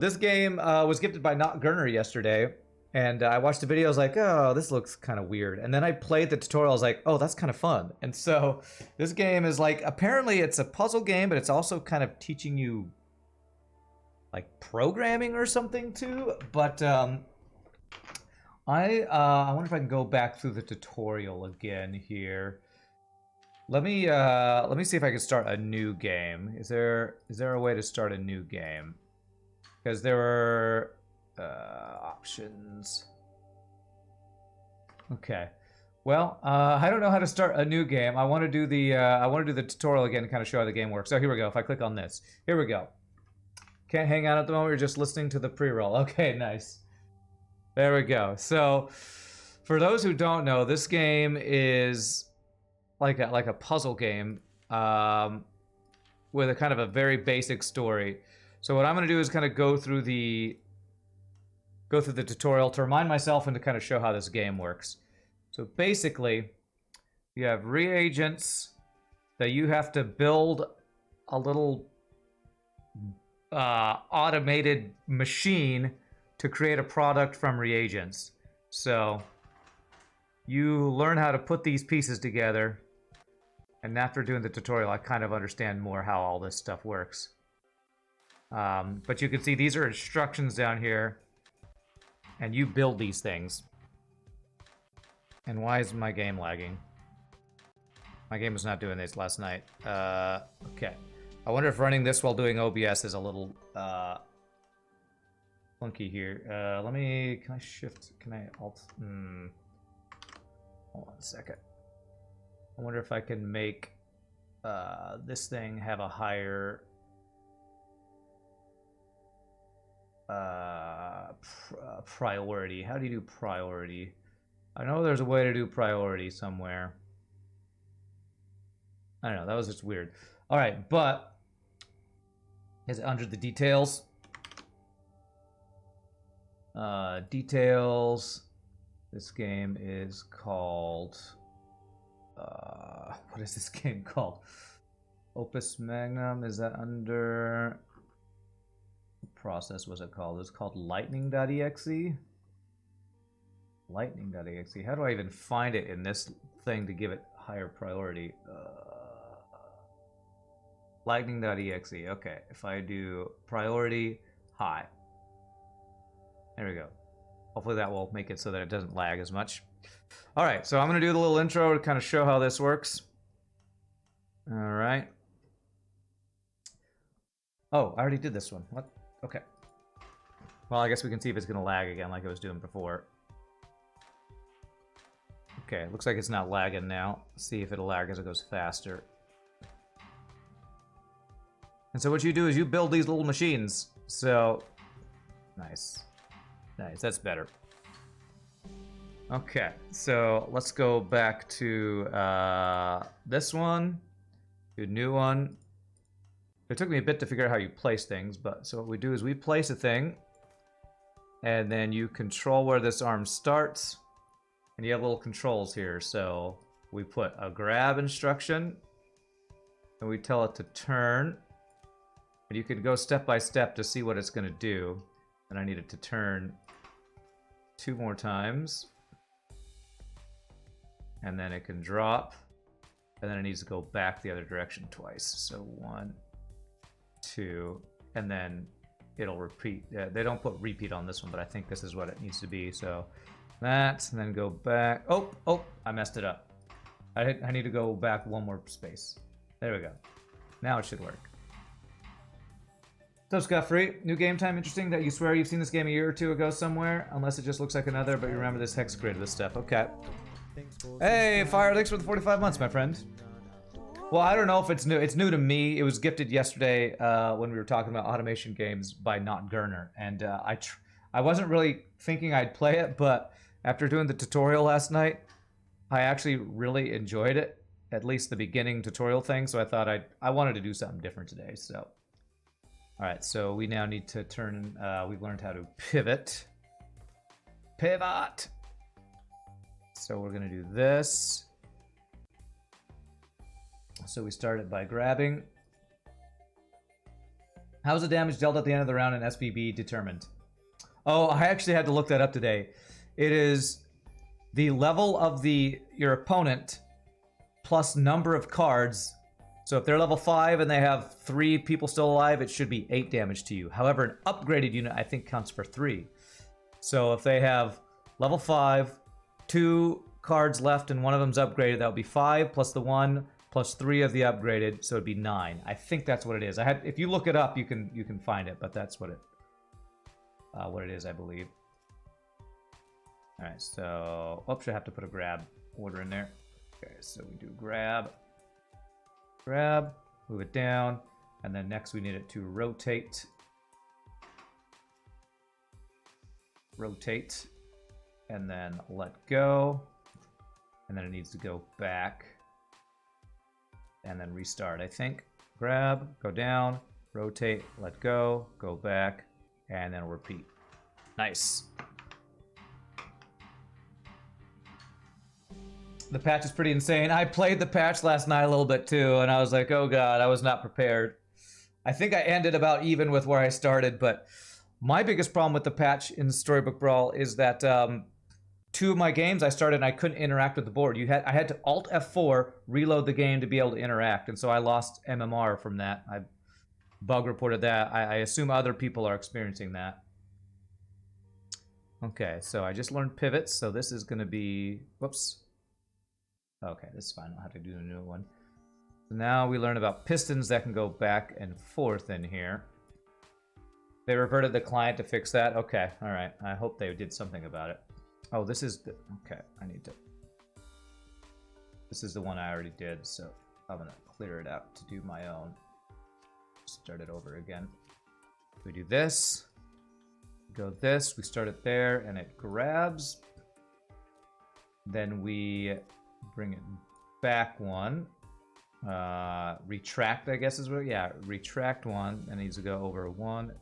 This game was gifted by Not Gurner yesterday, and I watched the video. I was like, oh, this looks kind of weird. And then I played the tutorial. I was like, oh, that's kind of fun. And so this game is like, apparently it's a puzzle game, but it's also kind of teaching you like programming or something too. But I wonder if I can go back through the tutorial again here. Let me see if I can start a new game. Is there a way to start a new game? Because there are options. Okay. Well, I don't know how to start a new game. I want to do the tutorial again to kind of show how the game works. So here we go. If I click on this, here we go. Can't hang out at the moment. We're just listening to the pre-roll. Okay, nice. There we go. So, for those who don't know, this game is like a puzzle game with a kind of a very basic story. So what I'm going to do is kind of go through the tutorial to remind myself and to kind of show how this game works. So basically, you have reagents that you have to build a little automated machine to create a product from reagents. So you learn how to put these pieces together, and after doing the tutorial, I kind of understand more how all this stuff works. But you can see these are instructions down here, and you build these things. And why is my game lagging? My game was not doing this last night. Okay. I wonder if running this while doing OBS is a little funky here. Can I shift? Can I alt? Hold on a second. I wonder if I can make this thing have a higher priority. How do you do priority? I know there's a way to do priority somewhere. I don't know, that was just weird. All right, but is it under the details? Details. This game is called what is this game called? Opus Magnum. Is that under process? Was it called? It's called lightning.exe. Lightning.exe. How do I even find it in this thing to give it higher priority? Lightning.exe. Okay, if I do priority high. There we go. Hopefully that will make it so that it doesn't lag as much. All right, so I'm going to do the little intro to kind of show how this works. All right. Oh, I already did this one. What? Okay. Well, I guess we can see if it's going to lag again like it was doing before. Okay, looks like it's not lagging now. Let's see if it'll lag as it goes faster. And so what you do is you build these little machines. So, nice. Nice, that's better. Okay, so let's go back to this one. Do a new one. It took me a bit to figure out how you place things, but so what we do is we place a thing, and then you control where this arm starts, and you have little controls here. So we put a grab instruction, and we tell it to turn, and you can go step by step to see what it's going to do. And I need it to turn 2 more times, and then it can drop, and then it needs to go back the other direction twice. So 1, 2, and then it'll repeat. They don't put repeat on this one, but I think this is what it needs to be. So that, and then go back. Oh, I messed it up. I need to go back 1 more space. There we go. Now it should work. So, Scott Free, new game time. Interesting that you swear you've seen this game a year or 2 ago somewhere, unless it just looks like another, but you remember this hex grid of this stuff. Okay. Hey, Fire, thanks for the 45 months, my friend. Well, I don't know if it's new. It's new to me. It was gifted yesterday when we were talking about automation games by Not Gurner, and I wasn't really thinking I'd play it, but after doing the tutorial last night, I actually really enjoyed it, at least the beginning tutorial thing. So I thought I wanted to do something different today. So, all right. So we now need to turn. We've learned how to pivot. Pivot. So we're gonna do this. So we started by grabbing. How's the damage dealt at the end of the round in SBB determined? Oh, I actually had to look that up today. It is the level of your opponent plus number of cards. So if they're level 5 and they have 3 people still alive, it should be 8 damage to you. However, an upgraded unit, I think, counts for 3. So if they have level 5, 2 cards left, and one of them's upgraded, that would be 5 plus the 1 plus 3 of the upgraded, so it'd be 9. I think that's what it is. If you look it up, you can find it, but that's what it is, I believe. All right, so oops, I have to put a grab order in there. Okay, so we do grab, move it down, and then next we need it to rotate, and then let go, and then it needs to go back, and then restart, I think. Grab, go down, rotate, let go, go back, and then repeat. Nice. The patch is pretty insane. I played the patch last night a little bit too, and I was like, oh god, I was not prepared. I think I ended about even with where I started, but my biggest problem with the patch in Storybook Brawl is that 2 of my games I started and I couldn't interact with the board. I had to Alt F4 reload the game to be able to interact, and so I lost MMR from that. I bug reported that. I assume other people are experiencing that. Okay, so I just learned pivots, so this is going to be... Whoops. Okay, this is fine. I'll have to do a new one. So now we learn about pistons that can go back and forth in here. They reverted the client to fix that? Okay, alright. I hope they did something about it. Oh, this is the... Okay, I need to... This is the one I already did, so I'm going to clear it out to do my own. Start it over again. We do this. Go this. We start it there, and it grabs. Then we bring it back one. Retract, I guess is what... Yeah, retract one. And it needs to go over 1.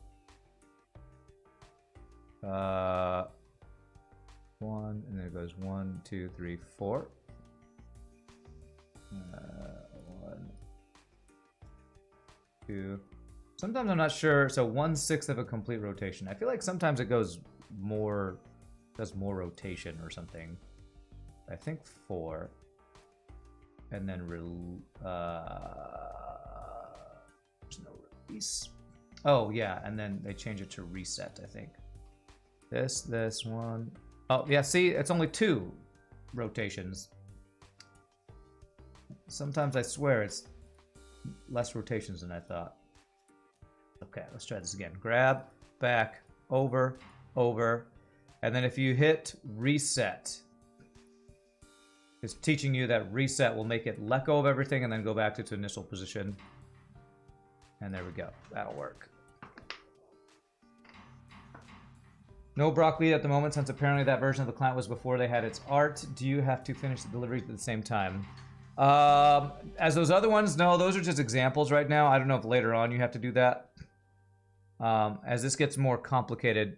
1, and then it goes 1, 2, 3, 4. 1, 2. Sometimes I'm not sure. So 1/6 of a complete rotation. I feel like sometimes it goes more, does more rotation or something. I think 4, and then there's no release. Oh yeah, and then they change it to reset. I think this one. Oh yeah, see, it's only 2 rotations. Sometimes I swear it's less rotations than I thought. Okay, let's try this again. Grab, back, over, and then if you hit reset, it's teaching you that reset will make it let go of everything and then go back to its initial position. And there we go. That'll work. No broccoli at the moment, since apparently that version of the client was before they had its art. Do you have to finish the deliveries at the same time? As those other ones, no, those are just examples right now. I don't know if later on you have to do that. As this gets more complicated,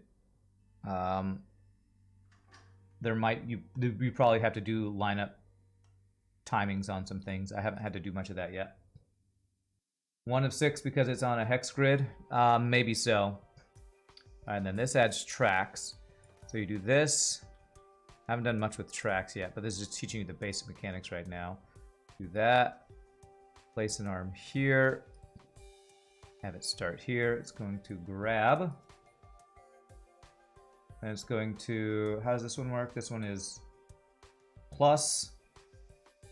you probably have to do lineup timings on some things. I haven't had to do much of that yet. 1 of 6 because it's on a hex grid? Maybe so. And then this adds tracks. So you do this. I haven't done much with tracks yet, but this is just teaching you the basic mechanics right now. Do that. Place an arm here. Have it start here. It's going to grab. And it's going to... How does this one work? This one is plus.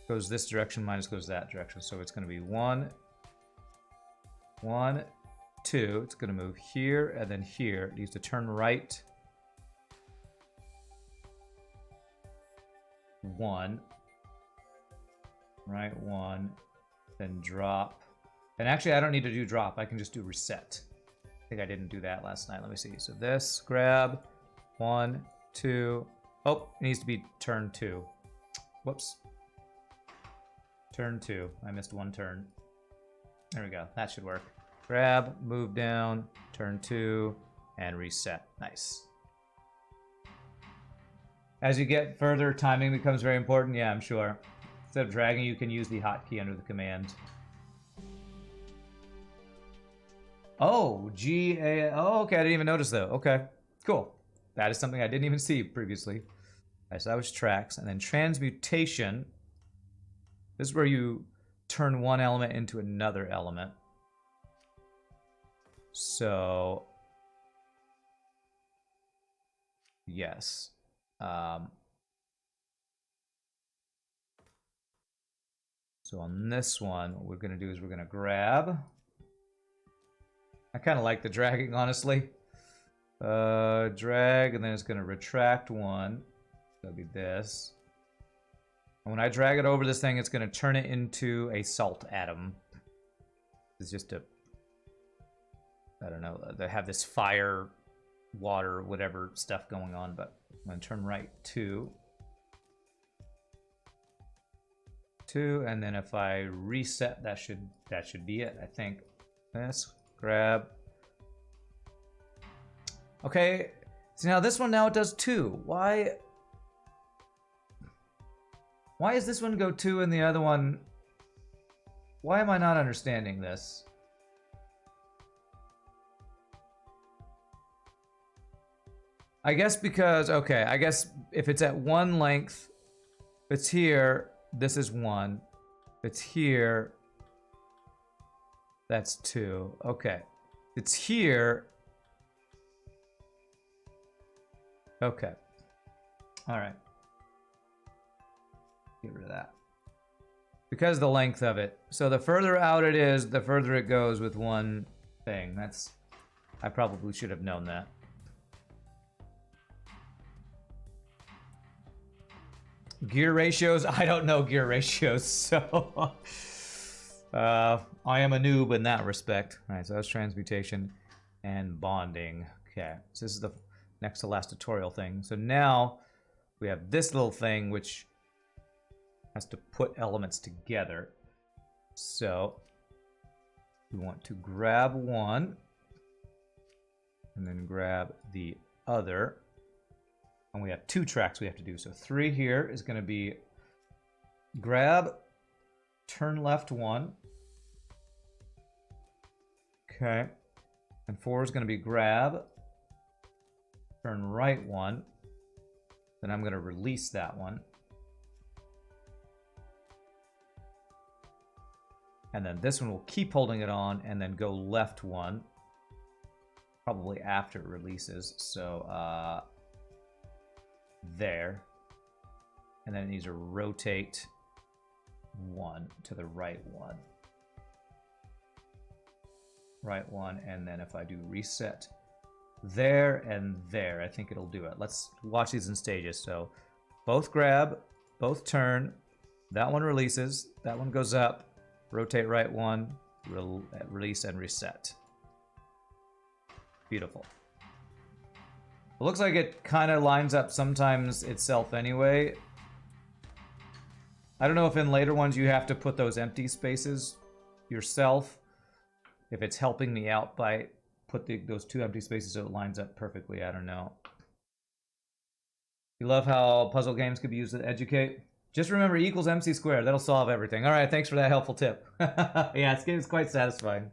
Goes this direction, minus goes that direction. So it's going to be 1, 1, 2. It's going to move here and then here. It needs to turn right. 1. Right, 1. Then drop. And actually, I don't need to do drop. I can just do reset. I think I didn't do that last night. Let me see. So this, grab. 1, 2. Oh, it needs to be turn 2. Whoops. Turn 2. I missed one turn. There we go. That should work. Grab, move down, turn 2, and reset. Nice. As you get further, timing becomes very important. Yeah, I'm sure. Instead of dragging, you can use the hotkey under the command. Oh, G-A... Oh, okay, I didn't even notice though. Okay, cool. That is something I didn't even see previously. Right, so that was tracks. And then transmutation. This is where you turn one element into another element. So... Yes. So on this one, what we're going to do is we're going to grab... I kind of like the dragging, honestly. Drag, and then it's going to retract one. That'll be this. And when I drag it over this thing, it's going to turn it into a salt atom. It's just a... I don't know. They have this fire, water, whatever stuff going on, but I'm going to turn right 2. 2, and then if I reset, that should be it, I think. This, grab. Okay, so now this one, now it does 2. Why does this one go 2 and the other one... Why am I not understanding this? I guess because, okay, I guess if it's at one length, if it's here, this is 1. If it's here, that's 2. Okay. It's here. Okay. All right. Get rid of that. Because of the length of it. So the further out it is, the further it goes with one thing. That's... I probably should have known that. Gear ratios? I don't know gear ratios, so... I am a noob in that respect. Alright, so that's transmutation and bonding. Okay, so this is the next to last tutorial thing. So now we have this little thing which has to put elements together. So we want to grab one and then grab the other. And we have 2 tracks we have to do. So 3 here is going to be grab, turn left 1. Okay. And 4 is going to be grab, turn right 1. Then I'm going to release that one. And then this one will keep holding it on and then go left 1. Probably after it releases. So, there. And then it needs to rotate 1 to the right 1. Right 1, and then if I do reset there and there, I think it'll do it. Let's watch these in stages. So both grab, both turn, that one releases, that one goes up, rotate right 1, release and reset. Beautiful. It looks like it kind of lines up sometimes itself anyway. I don't know if in later ones you have to put those empty spaces yourself. If it's helping me out by put those 2 empty spaces so it lines up perfectly, I don't know. You love how puzzle games could be used to educate? Just remember E equals MC squared. That'll solve everything. All right, thanks for that helpful tip. Yeah, this game is quite satisfying.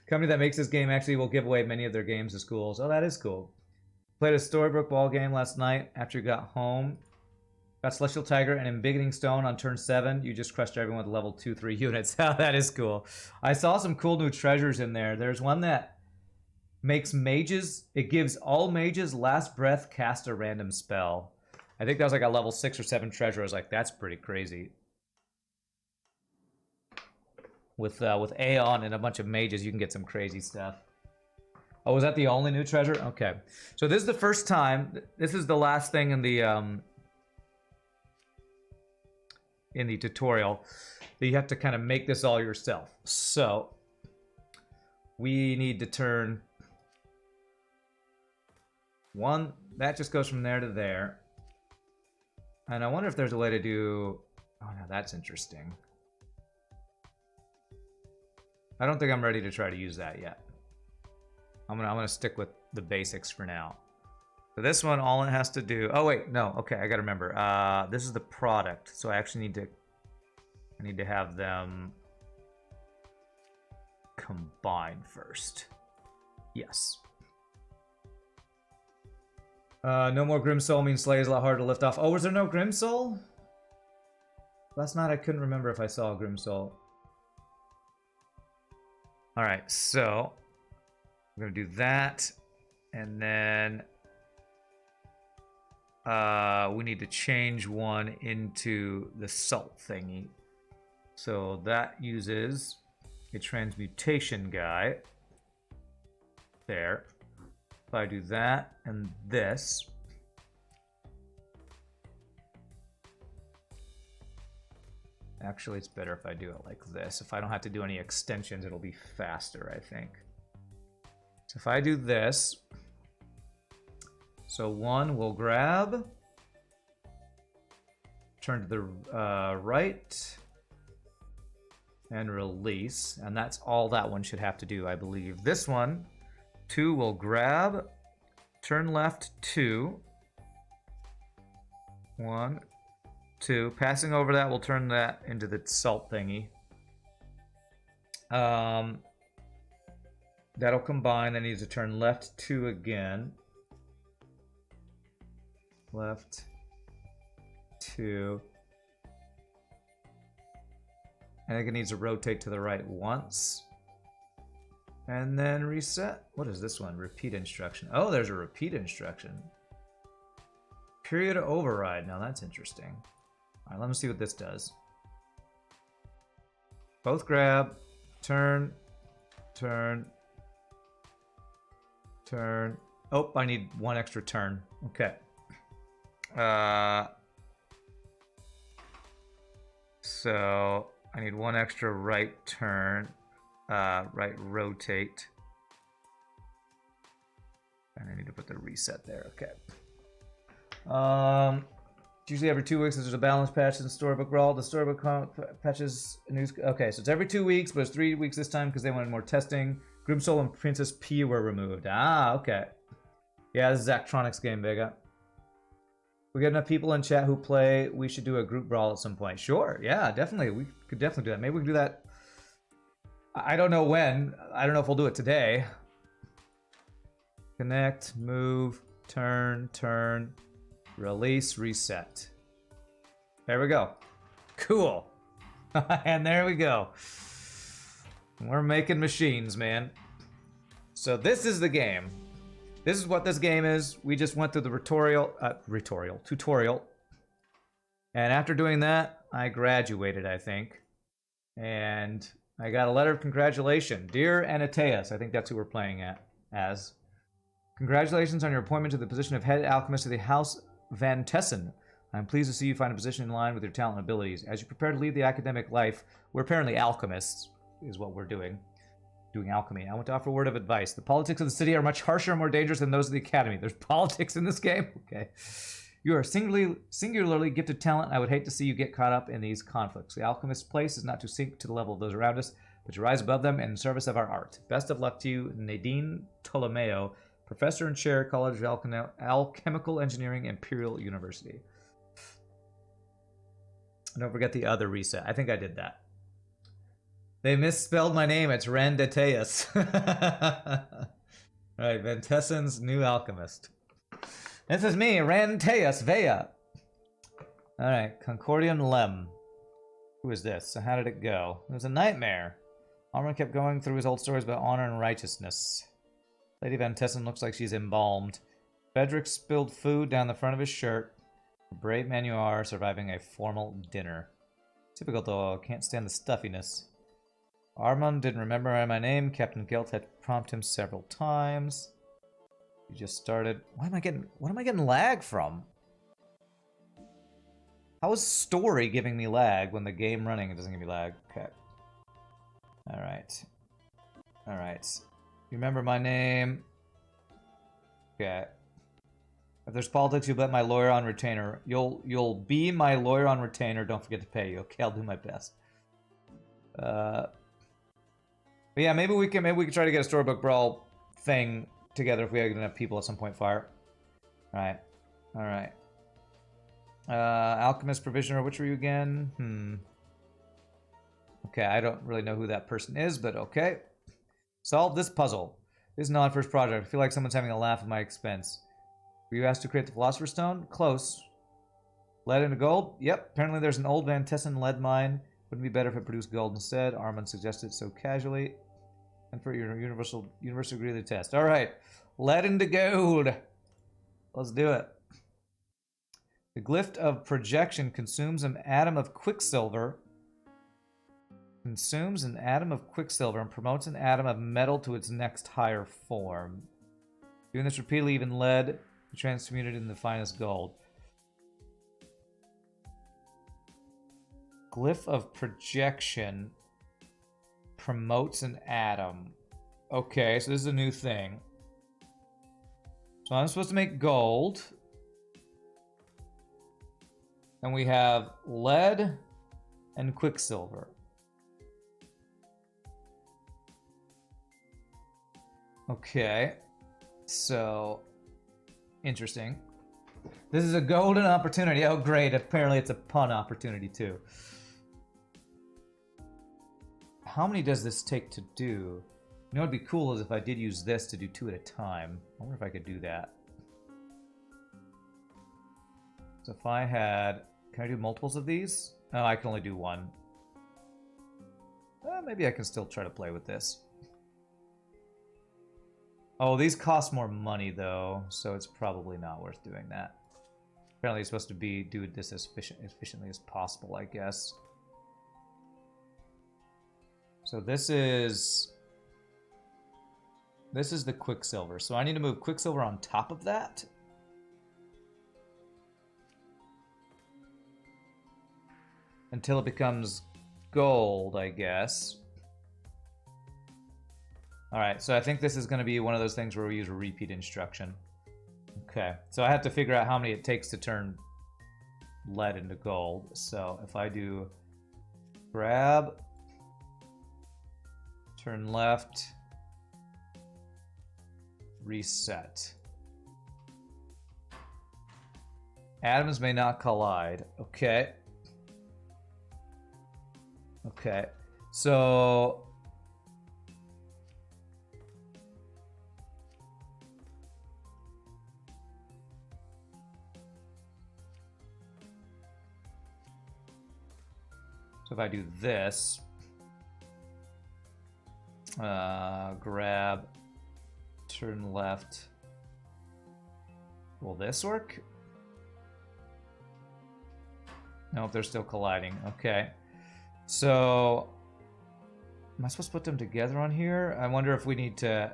Company that makes this game actually will give away many of their games to schools. Oh, that is cool. Played a Storybook ball game last night after you got home. Got Celestial Tiger and Embiggening Stone on turn 7. You just crushed everyone with level 2-3 units. That is cool. I saw some cool new treasures in there. There's one that makes mages. It gives all mages last breath cast a random spell. I think that was like a level 6 or 7 treasure. I was like, that's pretty crazy. With Aeon and a bunch of mages, you can get some crazy stuff. Oh, was that the only new treasure? Okay. So this is the first time. This is the last thing in the tutorial that you have to kind of make this all yourself. So we need to turn 1. That just goes from there to there. And I wonder if there's a way to do... Oh, no, that's interesting. I don't think I'm ready to try to use that yet. I'm gonna stick with the basics for now. So this one, all it has to do... Oh, wait, no. Okay, I gotta remember. This is the product, so I actually need to have them combine first. Yes. No more Grim Soul means Slay is a lot harder to lift off. Oh, was there no Grim Soul? Last night I couldn't remember if I saw a Grim Soul. Alright, so I'm gonna do that. And then we need to change one into the salt thingy. So that uses a transmutation guy. There. If I do that and this. Actually, it's better if I do it like this. If I don't have to do any extensions, it'll be faster, I think. So if I do this, so one will grab, turn to the right, and release. And that's all that one should have to do, I believe. This one, 2 will grab, turn left 2, 1, 2. Passing over that will turn that into the salt thingy. That'll combine. That needs to turn left 2 again. Left 2. I think it needs to rotate to the right once. And then reset. What is this one? Repeat instruction. Oh, there's a repeat instruction. Period override. Now that's interesting. All right, let me see what this does. Both grab, turn, turn, turn. Oh, I need one extra turn. Okay. So I need one extra right turn, right rotate. And I need to put the reset there. Okay. Usually every 2 weeks there's a balance patch in the Storybook Brawl. The Storybook patches news. Okay, so it's every 2 weeks, but it's 3 weeks this time because they wanted more testing. Grimsoul and Princess P were removed. Ah, okay. Yeah, this is Zachtronics game, Vega. We got enough people in chat who play. We should do a group brawl at some point. Sure, yeah, definitely. We could definitely do that. Maybe we can do that. I don't know when. I don't know if we'll do it today. Connect, move, turn, turn, release, reset. There we go. Cool. And there we go. We're making machines, man. So this is the game. This is what this game is. We just went through the tutorial. And after doing that, I graduated, I think. And I got a letter of congratulation. Dear Anateus, I think that's who we're playing as. Congratulations on your appointment to the position of head alchemist of the House Van Tessen. I'm pleased to see you find a position in line with your talent and abilities. As you prepare to leave the academic life, we're apparently alchemists, is what we're doing. Doing alchemy. I want to offer a word of advice. The politics of the city are much harsher and more dangerous than those of the academy. There's politics in this game? Okay. You are singularly gifted talent, and I would hate to see you get caught up in these conflicts. The alchemist's place is not to sink to the level of those around us, but to rise above them in service of our art. Best of luck to you, Nadine Ptolomeo, Professor and Chair, College of Alchemical Engineering, Imperial University. Don't forget the other reset. I think I did that. They misspelled my name. It's Randateus. Alright, Van Tessen's new alchemist. This is me, Randateus Vea. Alright, Concordium Lem. Who is this? So how did it go? It was a nightmare. Armin kept going through his old stories about honor and righteousness. Lady Van Tessen looks like she's embalmed. Frederick spilled food down the front of his shirt. A brave man you are, surviving a formal dinner. Typical though, can't stand the stuffiness. Armand didn't remember my name. Captain Gelt had prompted him several times. You just started. What am I getting lag from? How is story giving me lag when the game running it doesn't give me lag? Okay. Alright. Alright. You remember my name? Okay. If there's politics, you'll bet my lawyer on retainer. You'll be my lawyer on retainer. Don't forget to pay you. Okay, I'll do my best. But yeah, maybe we can try to get a Storybook Brawl thing together if we have enough people at some point. Fire. Alright. Alright. Alchemist Provisioner, which were you again? Okay, I don't really know who that person is, but okay. Solve this puzzle. This is not first project. I feel like someone's having a laugh at my expense. Were you asked to create the Philosopher's Stone? Close. Lead into gold? Yep. Apparently there's an old Van Tessen lead mine. Wouldn't it be better if it produced gold instead? Armand suggested so casually. And for your universal degree of the test. Alright. Lead into gold. Let's do it. The glyph of projection consumes an atom of quicksilver. Consumes an atom of quicksilver and promotes an atom of metal to its next higher form. Doing this repeatedly, even lead transmuted in the finest gold. Glyph of projection promotes an atom. Okay, so this is a new thing. So I'm supposed to make gold. And we have lead and quicksilver. Okay, so interesting. This is a golden opportunity. Oh, great. Apparently it's a pun opportunity, too. How many does this take to do? You know what would be cool is if I did use this to do 2 at a time. I wonder if I could do that. So if I had... Can I do multiples of these? Oh, I can only do 1. Maybe I can still try to play with this. Oh, these cost more money, though, so it's probably not worth doing that. Apparently, it's supposed to be do this as efficiently as possible, I guess. So this is the quicksilver. So I need to move quicksilver on top of that. Until it becomes gold, I guess. Alright, so I think this is going to be one of those things where we use a repeat instruction. Okay, so I have to figure out how many it takes to turn lead into gold. So if I do grab, turn left, reset. Atoms may not collide. Okay. Okay, so... So if I do this, grab, turn left, will this work? Nope, they're still colliding. Okay. So, am I supposed to put them together on here? I wonder if we need to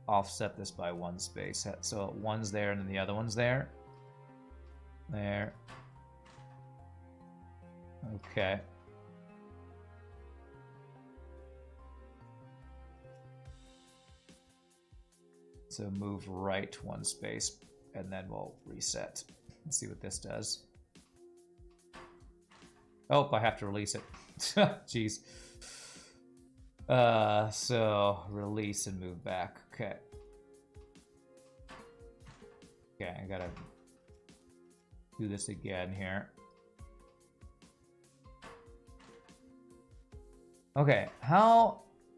offset this by 1 space. So one's there and then the other one's there. There. Okay. So move right 1 space, and then we'll reset. Let's see what this does. Oh, I have to release it. Jeez. So release and move back. Okay. Okay, I gotta do this again here. Okay,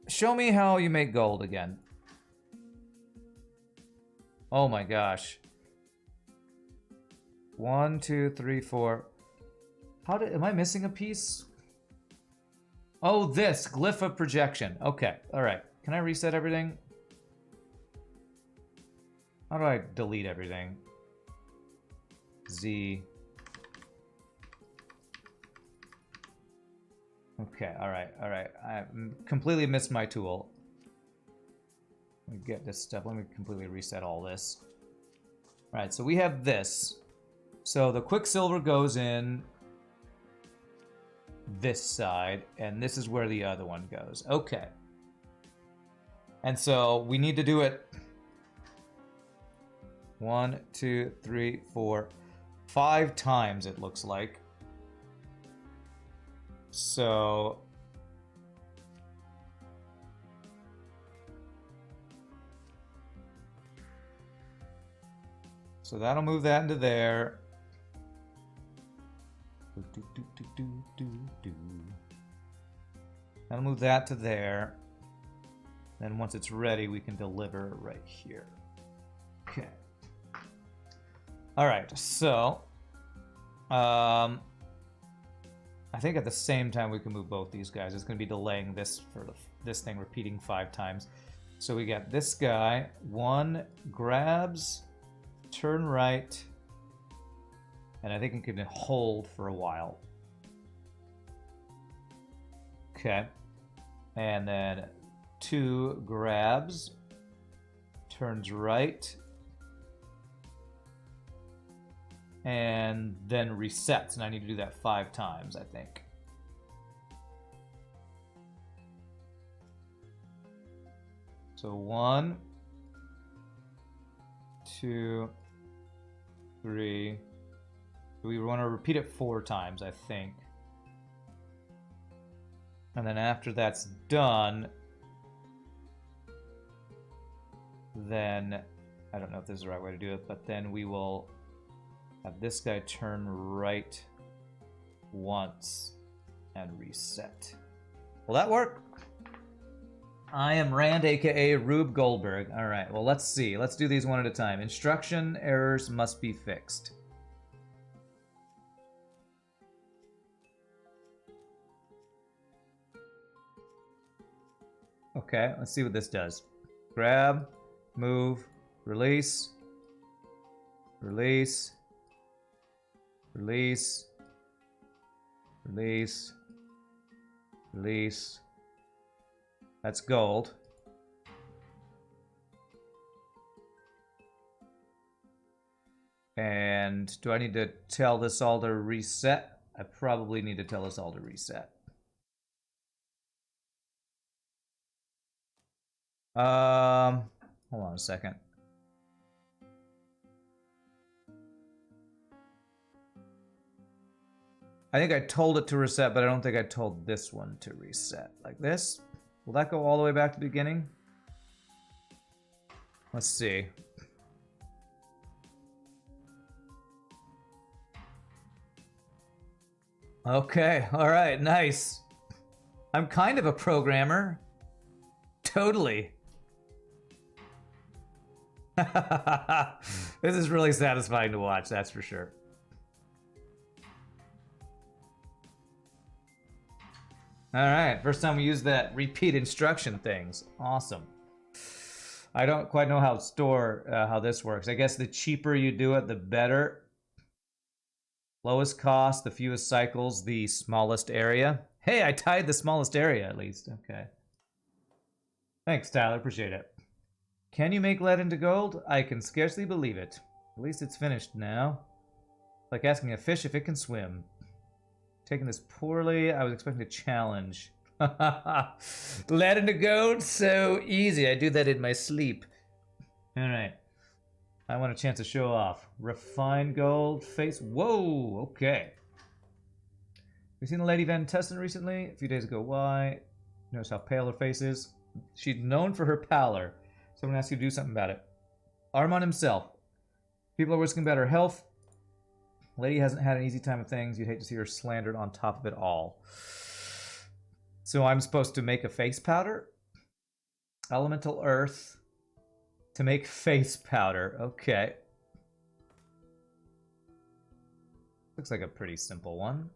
show me how you make gold again. Oh my gosh. 1, 2, 3, 4. Am I missing a piece? Oh, this glyph of projection. Okay, all right. Can I reset everything? How do I delete everything? Z. Okay, all right. I completely missed my tool. Let me get this stuff. Let me completely reset all this. All right, so we have this. So the quicksilver goes in this side, and this is where the other one goes. Okay. And so we need to do it 1, 2, 3, 4, 5 times, it looks like. So that'll move that into there. That'll move that to there. Then once it's ready, we can deliver right here. Okay. All right, so I think at the same time we can move both these guys. It's going to be delaying this for this thing repeating 5 times. So we got this guy. 1 grabs, turn right, and I think it can hold for a while. Okay. And then 2 grabs, turns right, and then resets. And I need to do that 5 times, I think. So 1, 2, 3. We want to repeat it 4 times, I think. And then after that's done, then, I don't know if this is the right way to do it, but then we will have this guy turn right once and reset. Will that work? I am Rand, aka Rube Goldberg. All right, well, let's see. Let's do these one at a time. Instruction errors must be fixed. Okay, let's see what this does. Grab, move, release, release, release, release, release. That's gold. And do I need to tell this all to reset? I probably need to tell this all to reset. Hold on a second. I think I told it to reset, but I don't think I told this one to reset. Like this? Will that go all the way back to the beginning? Let's see. Okay, alright, nice. I'm kind of a programmer. Totally. This is really satisfying to watch, that's for sure. Alright, first time we use that repeat instruction things. Awesome. I don't quite know how this works. I guess the cheaper you do it, the better. Lowest cost, the fewest cycles, the smallest area. Hey, I tied the smallest area at least. Okay. Thanks, Tyler. Appreciate it. Can you make lead into gold? I can scarcely believe it. At least it's finished now. Like asking a fish if it can swim. Taking this poorly, I was expecting a challenge. Lead into gold? So easy. I do that in my sleep. Alright. I want a chance to show off. Refined gold face. Whoa! Okay. We seen the Lady Van Tessen recently? A few days ago. Why? Notice how pale her face is? She's known for her pallor. Someone asked you to do something about it. Armand himself. People are whisking about her health. Lady hasn't had an easy time of things. You'd hate to see her slandered on top of it all. So I'm supposed to make a face powder? Elemental earth to make face powder. Okay. Looks like a pretty simple one.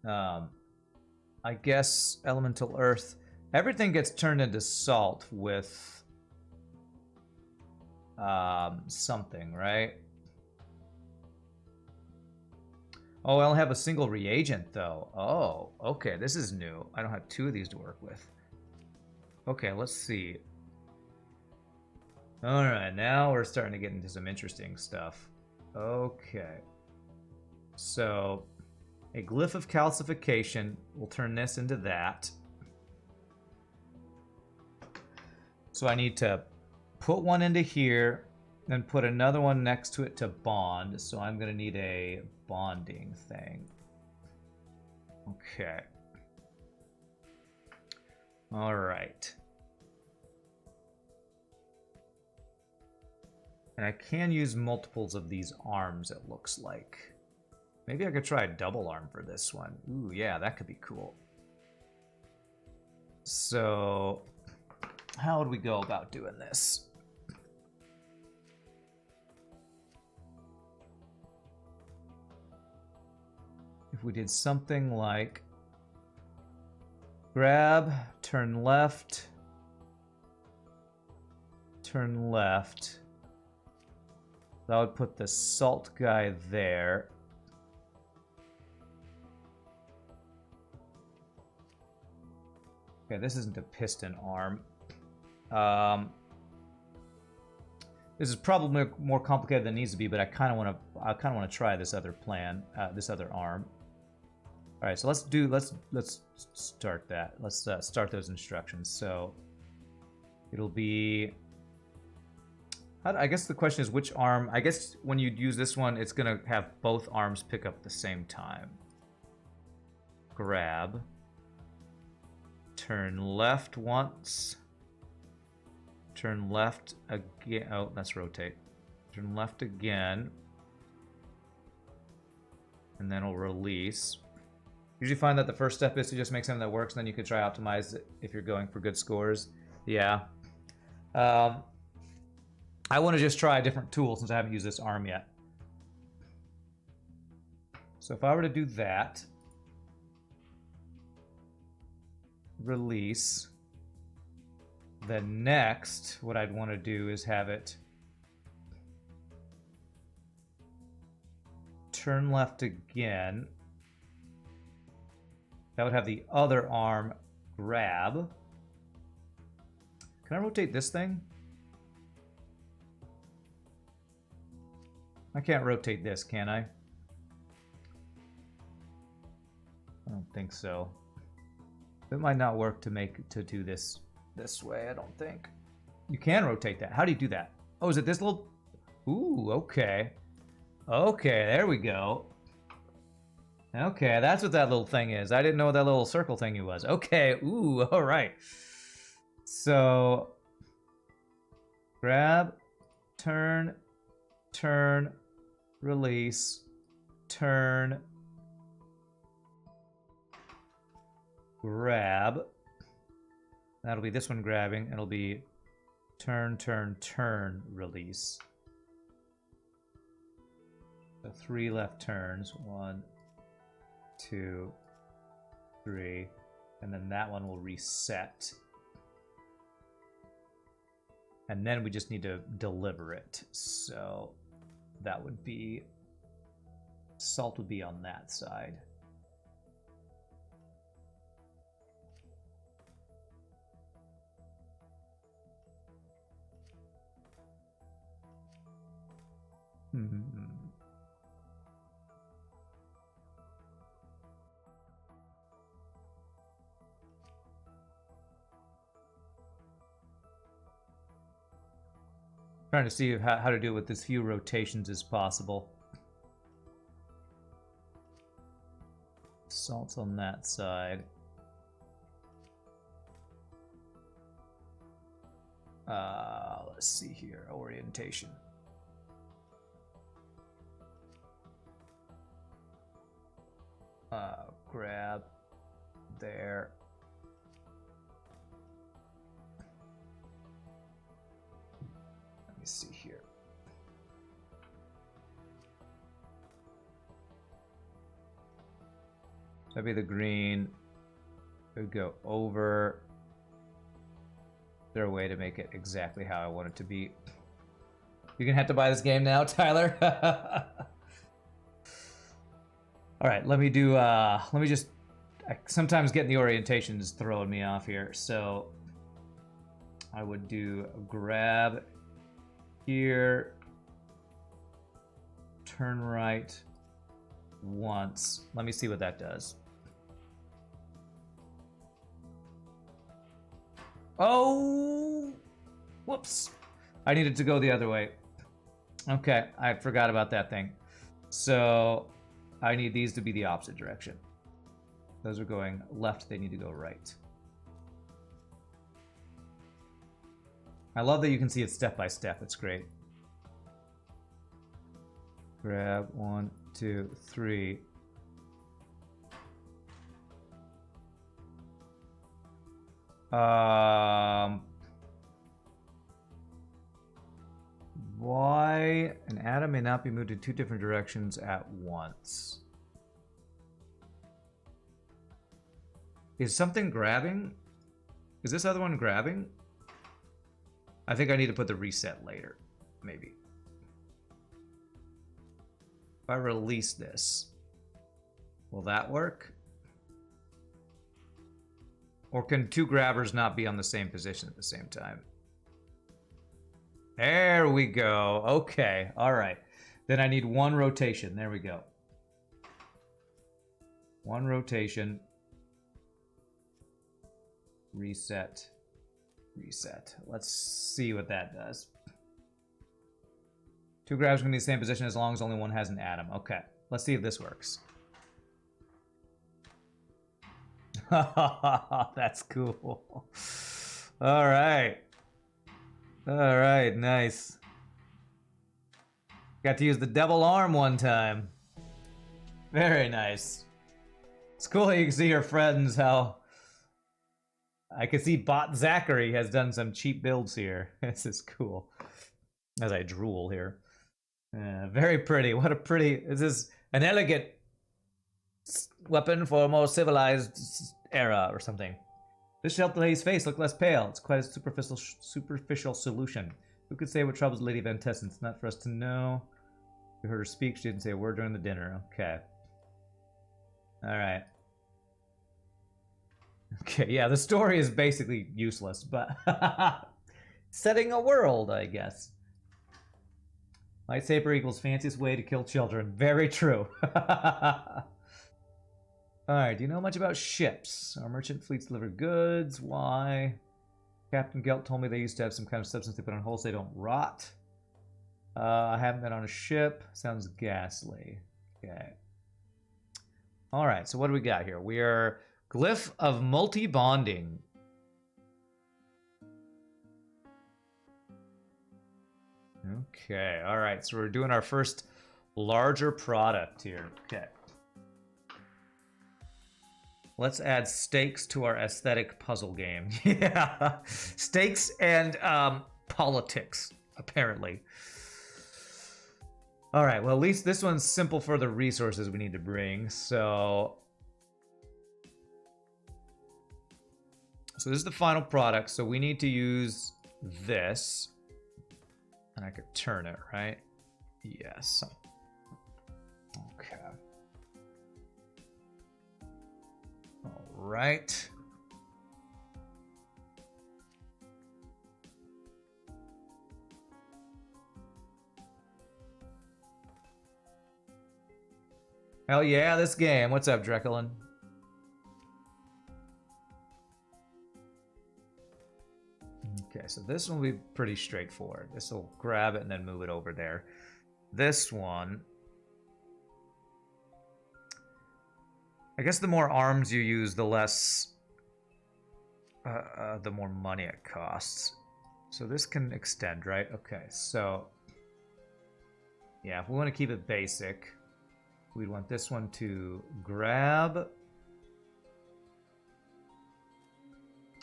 I guess elemental earth. Everything gets turned into salt with something, right? Oh, I'll have a single reagent though. Oh, okay, this is new. I don't have 2 of these to work with. Okay, let's see. Alright, now we're starting to get into some interesting stuff. Okay. So, a glyph of calcification will turn this into that. So I need to put one into here, then put another one next to it to bond. So I'm going to need a bonding thing. Okay. All right. And I can use multiples of these arms, it looks like. Maybe I could try a double arm for this one. Ooh, yeah, that could be cool. So, how would we go about doing this? If we did something like grab, turn left, that would put the salt guy there. Okay, this isn't a piston arm. This is probably more complicated than it needs to be, but I kind of want to try this other plan, this other arm. All right, so let's start that. Let's start those instructions. So it'll be. I guess the question is which arm. I guess when you use this one, it's gonna have both arms pick up at the same time. Grab. Turn left once. Turn left again. Oh, that's rotate. Turn left again. And then we'll release. Usually find that the first step is to just make something that works, and then you can try optimize it if you're going for good scores. Yeah. I want to just try a different tool since I haven't used this arm yet. So if I were to do that, release, then next, what I'd want to do is have it turn left again. That would have the other arm grab. Can I rotate this thing? I can't rotate this, can I? I don't think so. It might not work to do this way, I don't think. You can rotate that. How do you do that? Oh, is it this little... Ooh, okay. Okay, there we go. Okay, that's what that little thing is. I didn't know what that little circle thingy was. Okay, ooh, all right. So, grab, turn, release, turn, grab. That'll be this one grabbing. It'll be turn, release. So 3 left turns. 1, 2, 3. And then that one will reset. And then we just need to deliver it. So that would be... Salt would be on that side. Trying to see how to do it with as few rotations as possible. Salt's on that side. Let's see here. Orientation. Grab there. Let me see here. That'd be the green. It would go over. Is there a way to make it exactly how I want it to be? You're gonna have to buy this game now, Tyler. All right, let me do. Let me just. Sometimes getting the orientation is throwing me off here, so I would do a grab here, turn right once. Let me see what that does. Oh, whoops. I needed to go the other way. Okay, I forgot about that thing. So I need these to be the opposite direction. Those are going left, they need to go right. I love that you can see it step by step, it's great. Grab 1, 2, 3. Why an atom may not be moved in two different directions at once. Is something grabbing? Is this other one grabbing? I think I need to put the reset later, maybe. If I release this, will that work? Or can two grabbers not be on the same position at the same time? There we go. Okay, all right. Then I need one rotation. There we go. One rotation. Reset. Reset. Let's see what that does. Two grabbers can be in the same position as long as only one has an atom. Okay, let's see if this works. That's cool. All right. All right, nice. Got to use the devil arm one time. Very nice. It's cool how you can see your friends, how... I can see Bot Zachary has done some cheap builds here. This is cool. As I drool here. Very pretty. What a pretty... This is an elegant weapon for a more civilized era or something. This should help the lady's face look less pale. It's quite a superficial solution. Who could say what troubles Lady Van Tessen? It's not for us to know. We heard her speak. She didn't say a word during the dinner. Okay. Alright. Okay, yeah, the story is basically useless, but... setting a world, I guess. Lightsaber equals fanciest way to kill children. Very true. Alright, do you know much about ships? Our merchant fleets deliver goods. Why? Captain Gelt told me they used to have some kind of substance they put on hulls so they don't rot. I haven't been on a ship. Sounds ghastly. Okay. Alright, so what do we got here? We are Glyph of Multi-Bonding. Okay, alright, so we're doing our first larger product here. Okay. Let's add stakes to our aesthetic puzzle game. Yeah, stakes and politics, apparently. All right, well, at least this one's simple for the resources we need to bring. So this is the final product. So we need to use this. And I could turn it, right? Yes. Okay. All right. Hell yeah, this game. What's up, Dreckelin? Okay, so this one will be pretty straightforward. This will grab it and then move it over there. This one... I guess the more arms you use, the less... the more money it costs. So this can extend, right? Okay, so... yeah, if we want to keep it basic, we'd want this one to grab...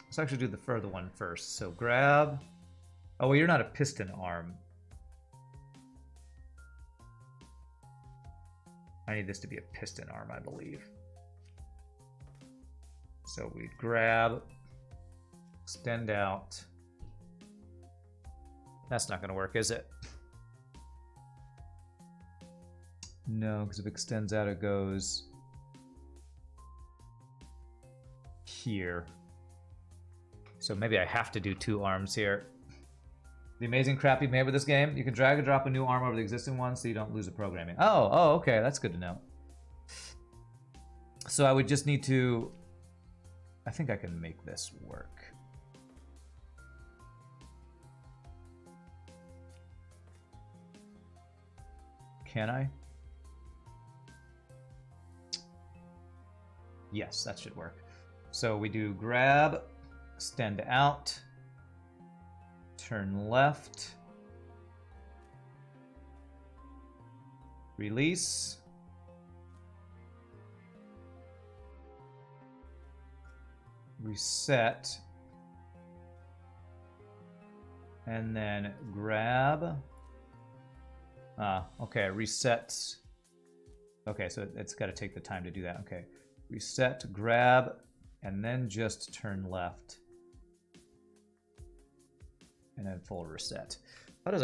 Let's actually do the further one first. So grab... oh, well, you're not a piston arm. I need this to be a piston arm, I believe. So we grab, extend out. That's not going to work, is it? No, because if it extends out, it goes here. So maybe I have to do two arms here. The amazing crap you made with this game, you can drag and drop a new arm over the existing one so you don't lose the programming. Oh, okay, that's good to know. So I would just need to... I think I can make this work. Can I? Yes, that should work. So we do grab, extend out, turn left, release, reset, And then grab. Okay, resets. Okay, so it's got to take the time to do that. Okay, reset, grab, and then just turn left. And then full reset. How does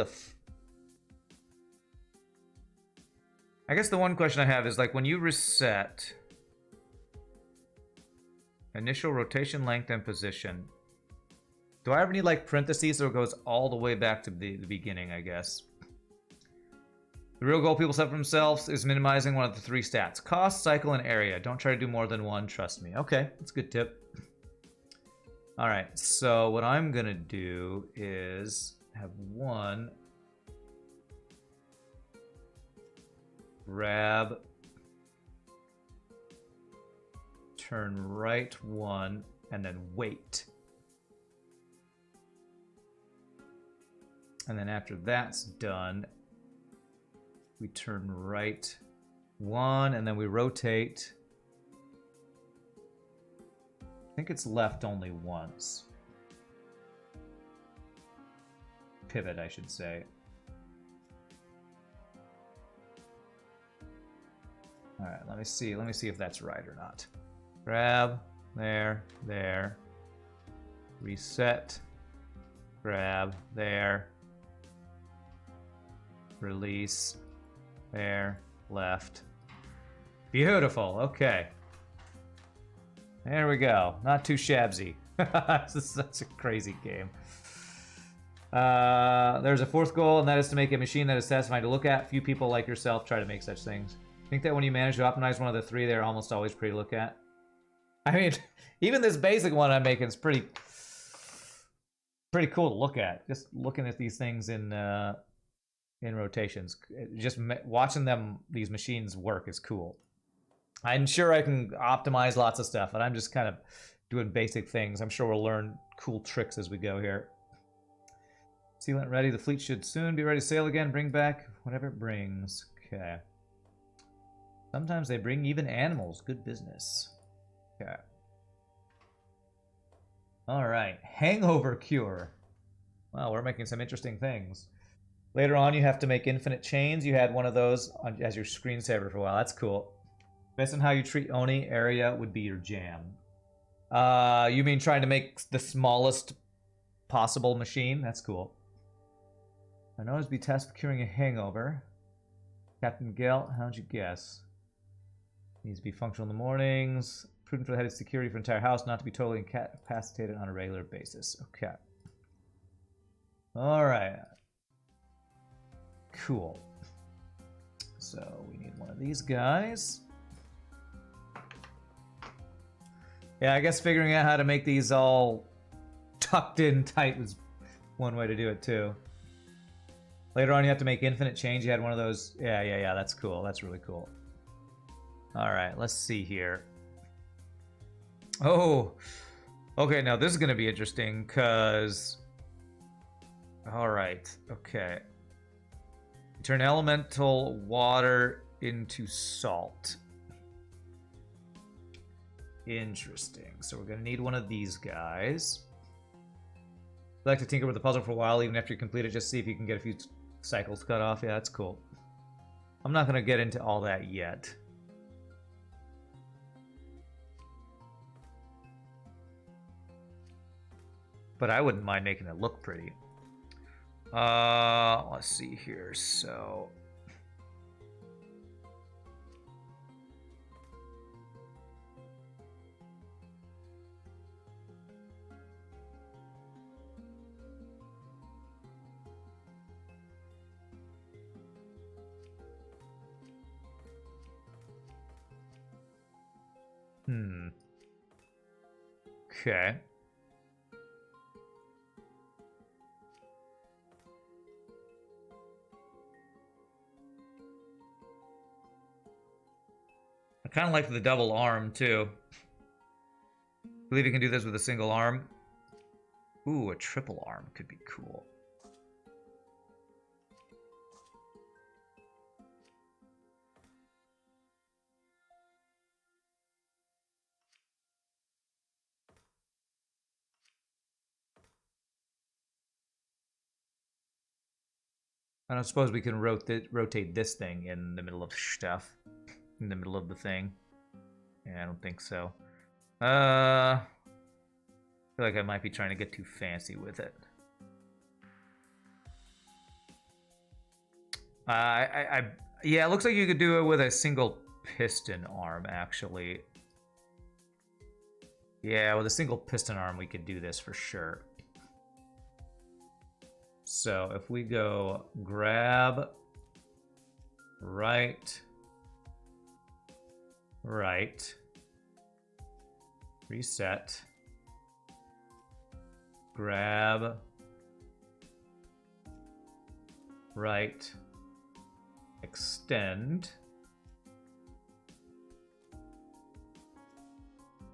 I guess the one question I have is, like, when you reset initial rotation length and position, do I ever need like parentheses so it goes all the way back to the beginning, I guess? The real goal people set for themselves is minimizing one of the 3 stats: cost, cycle, and area. Don't try to do more than one, trust me. Okay, that's a good tip. Alright, so what I'm gonna do is have one grab, turn right 1, and then wait. And then after that's done, we turn right 1, and then we rotate. I think it's left only once. Pivot, I should say. All right, let me see. Let me see if that's right or not. Grab, there, there. Reset, grab, there. Release, there, left. Beautiful, okay. There we go. Not too shabsy. That's a crazy game. There's a 4th goal, and that is to make a machine that is satisfying to look at. Few people like yourself try to make such things. Think that when you manage to optimize one of the 3, they're almost always pretty to look at. I mean, even this basic one I'm making is pretty cool to look at. Just looking at these things in rotations, just watching these machines work is cool. I'm sure I can optimize lots of stuff, but I'm just kind of doing basic things. I'm sure we'll learn cool tricks as we go here. Sealant ready. The fleet should soon be ready to sail again. Bring back whatever it brings. Okay. Sometimes they bring even animals. Good business. Okay. All right. Hangover cure. Wow, we're making some interesting things. Later on, you have to make infinite chains. You had one of those as your screensaver for a while. That's cool. Based on how you treat Oni, area would be your jam. You mean trying to make the smallest possible machine? That's cool. I know it'd be tasked with curing a hangover. Captain Gale, how'd you guess? Needs to be functional in the mornings. Prudent for the head of security for the entire house, not to be totally incapacitated on a regular basis. Okay. Alright. Cool. So we need one of these guys. Yeah, I guess figuring out how to make these all tucked in tight was one way to do it too. Later on, you have to make infinite change. You had one of those. Yeah. That's cool. That's really cool. All right, let's see here. Oh, okay. Now this is going to be interesting because. All right. Okay. Turn elemental water into salt. Interesting. So we're going to need one of these guys. I like to tinker with the puzzle for a while, even after you complete it, just see if you can get a few cycles cut off. Yeah, that's cool. I'm not going to get into all that yet. But I wouldn't mind making it look pretty. Let's see here. So... Okay. I kind of like the double arm, too. I believe you can do this with a single arm. Ooh, a triple arm could be cool. I don't suppose we can rotate this thing in the middle of stuff. In the middle of the thing. Yeah, I don't think so. I feel like I might be trying to get too fancy with it. Yeah, it looks like you could do it with a single piston arm, actually. Yeah, with a single piston arm, we could do this for sure. So if we go grab, right, reset, grab, right, extend,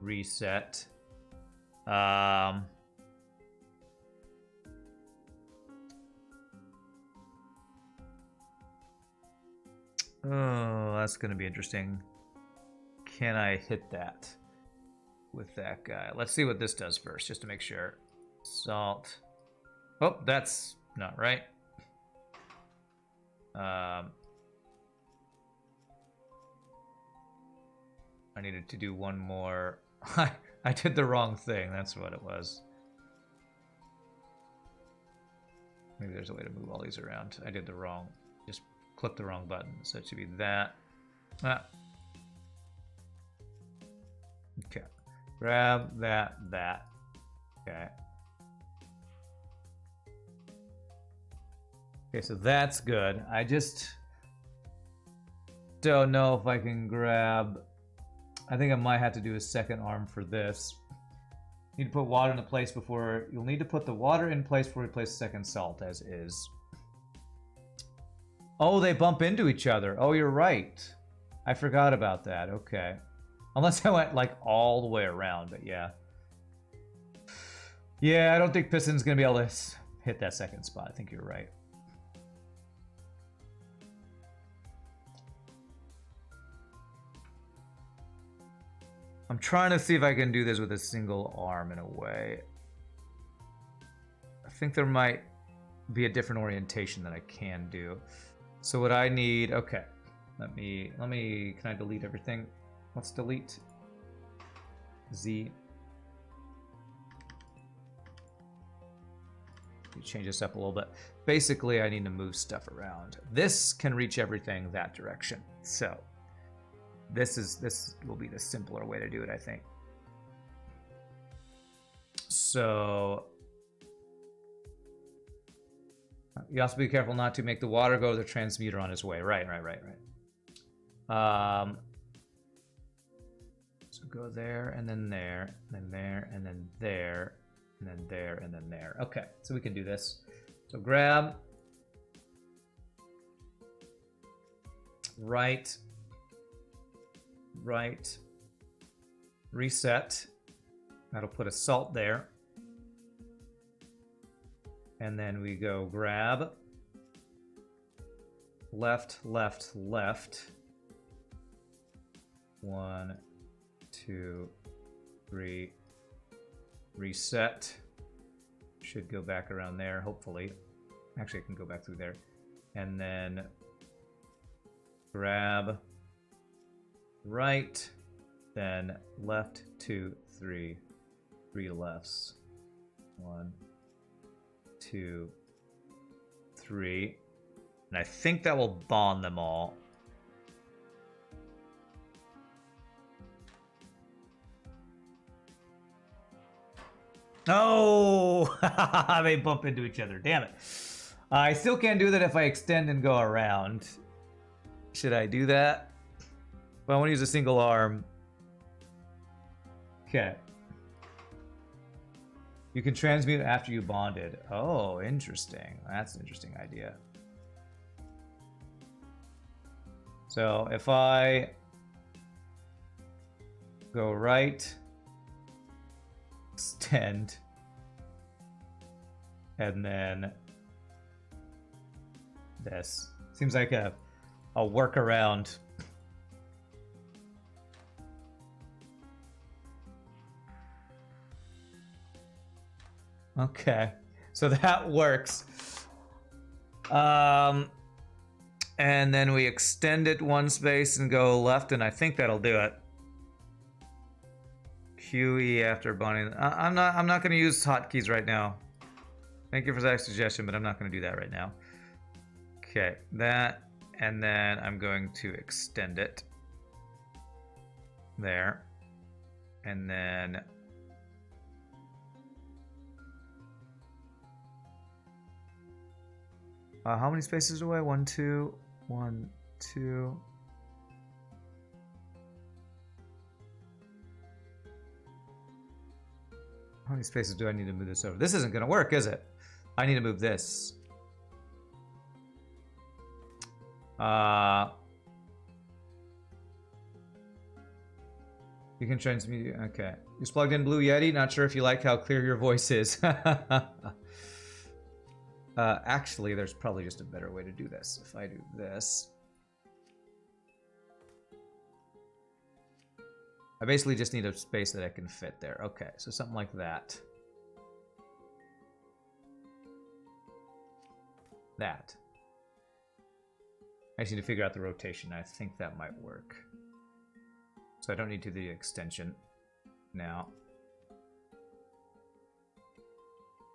reset. Oh, that's going to be interesting. Can I hit that with that guy? Let's see what this does first, just to make sure. Salt. Oh, that's not right. I needed to do one more. I did the wrong thing. That's what it was. Maybe there's a way to move all these around. I did the wrong. Just click the wrong button. So it should be that. Ah. Okay. Grab that. Okay. Okay, so that's good. I just don't know if I can grab... I think I might have to do a second arm for this. Need to put water into place before... You'll need to put the water in place before we place second salt, as is. Oh, they bump into each other. Oh, you're right. I forgot about that. Okay. Unless I went, like, all the way around, but yeah. Yeah, I don't think Piston's going to be able to hit that second spot. I think you're right. I'm trying to see if I can do this with a single arm in a way. I think there might be a different orientation that I can do. So what I need, okay. Let me, can I delete everything? Let's delete Z. Change this up a little bit. Basically, I need to move stuff around. This can reach everything that direction. So this will be the simpler way to do it, I think. So you also be careful not to make the water go to the transmuter on its way. Right. So go there, and then there, and then there, and then there, and then there, and then there. Okay, so we can do this. So grab, right, reset. That'll put a salt there. And then we go grab, left. 1, 2, 3, reset. Should go back around there, hopefully. Actually, I can go back through there. And then grab, right, then left, 2, 3, 3 lefts. 1, 2, 3. And I think that will bond them all. Oh, they bump into each other. Damn it. I still can't do that if I extend and go around. Should I do that? But I want to use a single arm. Okay. You can transmute after you bonded. Oh, interesting. That's an interesting idea. So if I go right, extend, and then this. Seems like a workaround. Okay, so that works. And then we extend it one space and go left, and I think that'll do it. QE after binding. I'm not going to use hotkeys right now. Thank you for that suggestion, but I'm not going to do that right now. Okay, that, and then I'm going to extend it. There. And then how many spaces away? 1, 2, 1, 2. How many spaces do I need to move this over? This isn't going to work, is it? I need to move this. You can change the media. Okay. Just plugged in Blue Yeti. Not sure if you like how clear your voice is. Actually, there's probably just a better way to do this. If I do this. I basically just need a space that I can fit there. Okay, so something like that. That. I just need to figure out the rotation. I think that might work. So I don't need to do the extension now.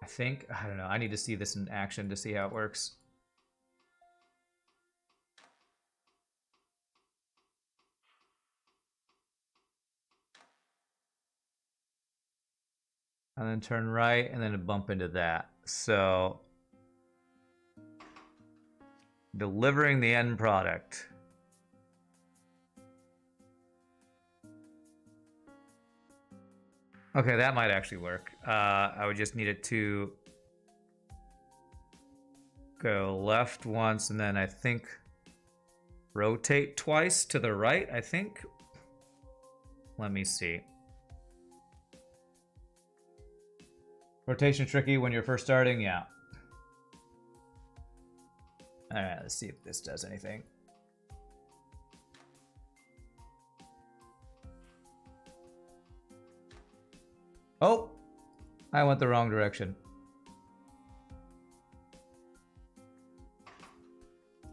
I don't know, I need to see this in action to see how it works. And then turn right, and then a bump into that. So, delivering the end product. Okay, that might actually work. I would just need it to go left once, and then I think rotate twice to the right, I think. Let me see. Rotation tricky when you're first starting? Yeah. Alright, let's see if this does anything. Oh! I went the wrong direction.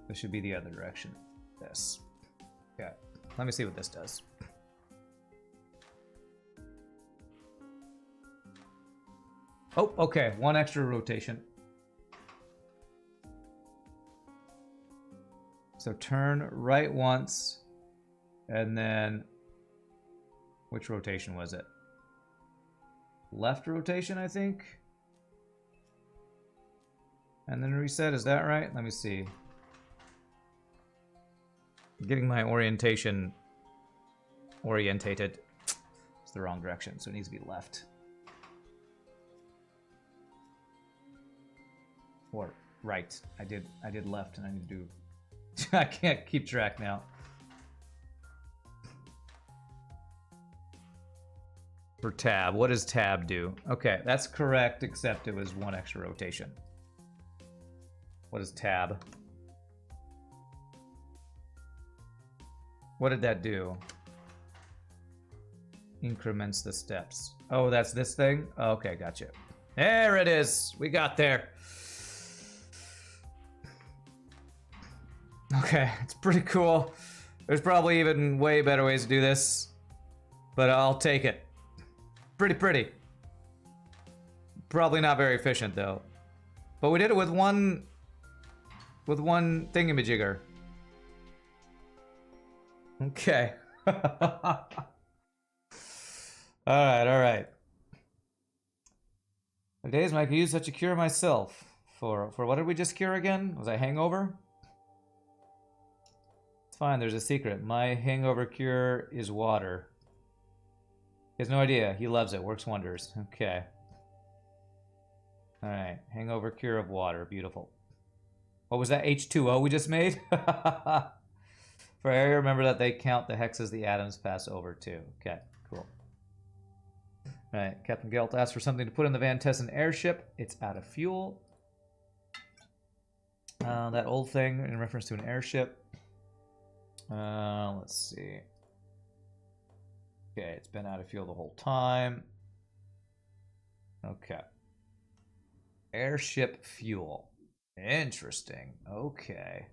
This should be the other direction. This. Okay. Let me see what this does. Oh, okay. One extra rotation. So turn right once, and then which rotation was it? Left rotation, I think. And then reset, is that right? Let me see. I'm getting my orientated. It's the wrong direction, so it needs to be left. Or right. I did left, and I need to do I can't keep track now. For tab, what does tab do? Okay, that's correct, except it was one extra rotation. What is tab? What did that do? Increments the steps. Oh, that's this thing? Okay, gotcha. There it is. We got there. Okay, it's pretty cool. There's probably even way better ways to do this, but I'll take it. Pretty. Probably not very efficient though. But we did it with one thingamajigger. Okay. Alright. The days when I could use such a cure myself. For what did we just cure again? Was I hangover? It's fine, there's a secret. My hangover cure is water. He has no idea. He loves it. Works wonders. Okay. Alright. Hangover cure of water. Beautiful. What was that? H2O we just made? For area, remember that they count the hexes the atoms pass over too. Okay, cool. Alright. Captain Gelt asked for something to put in the Van Tessen airship. It's out of fuel. That old thing in reference to an airship. Let's see. Okay, it's been out of fuel the whole time. Okay. Airship fuel. Interesting. Okay.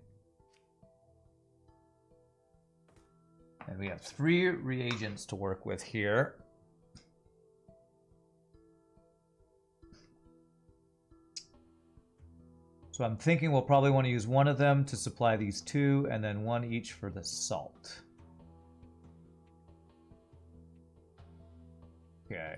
And we have 3 reagents to work with here. So I'm thinking we'll probably want to use one of them to supply these 2, and then 1 each for the salt. Okay.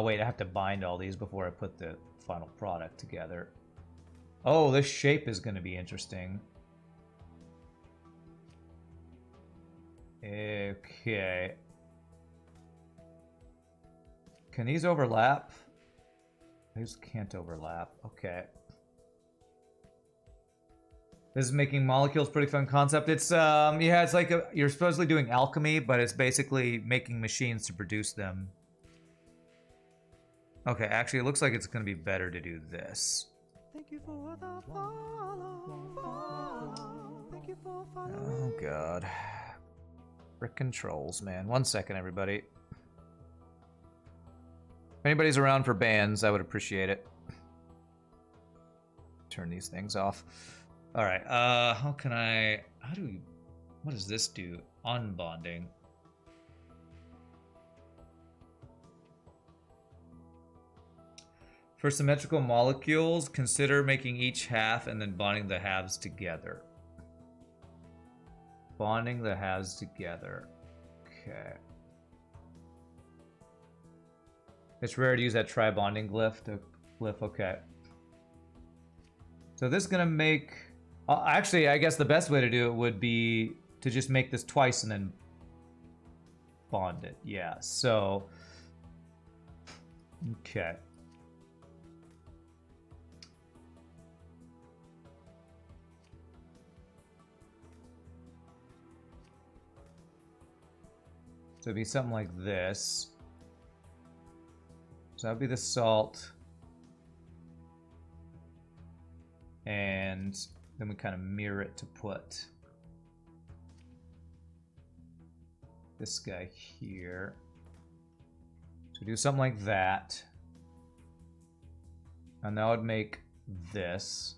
Wait, I have to bind all these before I put the final product together. Oh, this shape is going to be interesting. Okay. Can these overlap? These can't overlap. Okay. This is making molecules pretty fun concept. It's yeah, it's like you're supposedly doing alchemy, but it's basically making machines to produce them. Okay, actually, it looks like it's going to be better to do this. Thank you for the follow. Thank you for following. Oh, God. Frick controls, man. 1 second, everybody. If anybody's around for bands, I would appreciate it. Turn these things off. All right, how can I... How do we... What does this do? Unbonding. For symmetrical molecules, consider making each half and then bonding the halves together. Bonding the halves together. Okay. It's rare to use that tri-bonding glyph. Okay. So this is going to make... actually, I guess the best way to do it would be to just make this twice and then bond it. Yeah, so... Okay. So it'd be something like this. So that would be the salt. And then we kind of mirror it to put this guy here. So do something like that. And that would make this.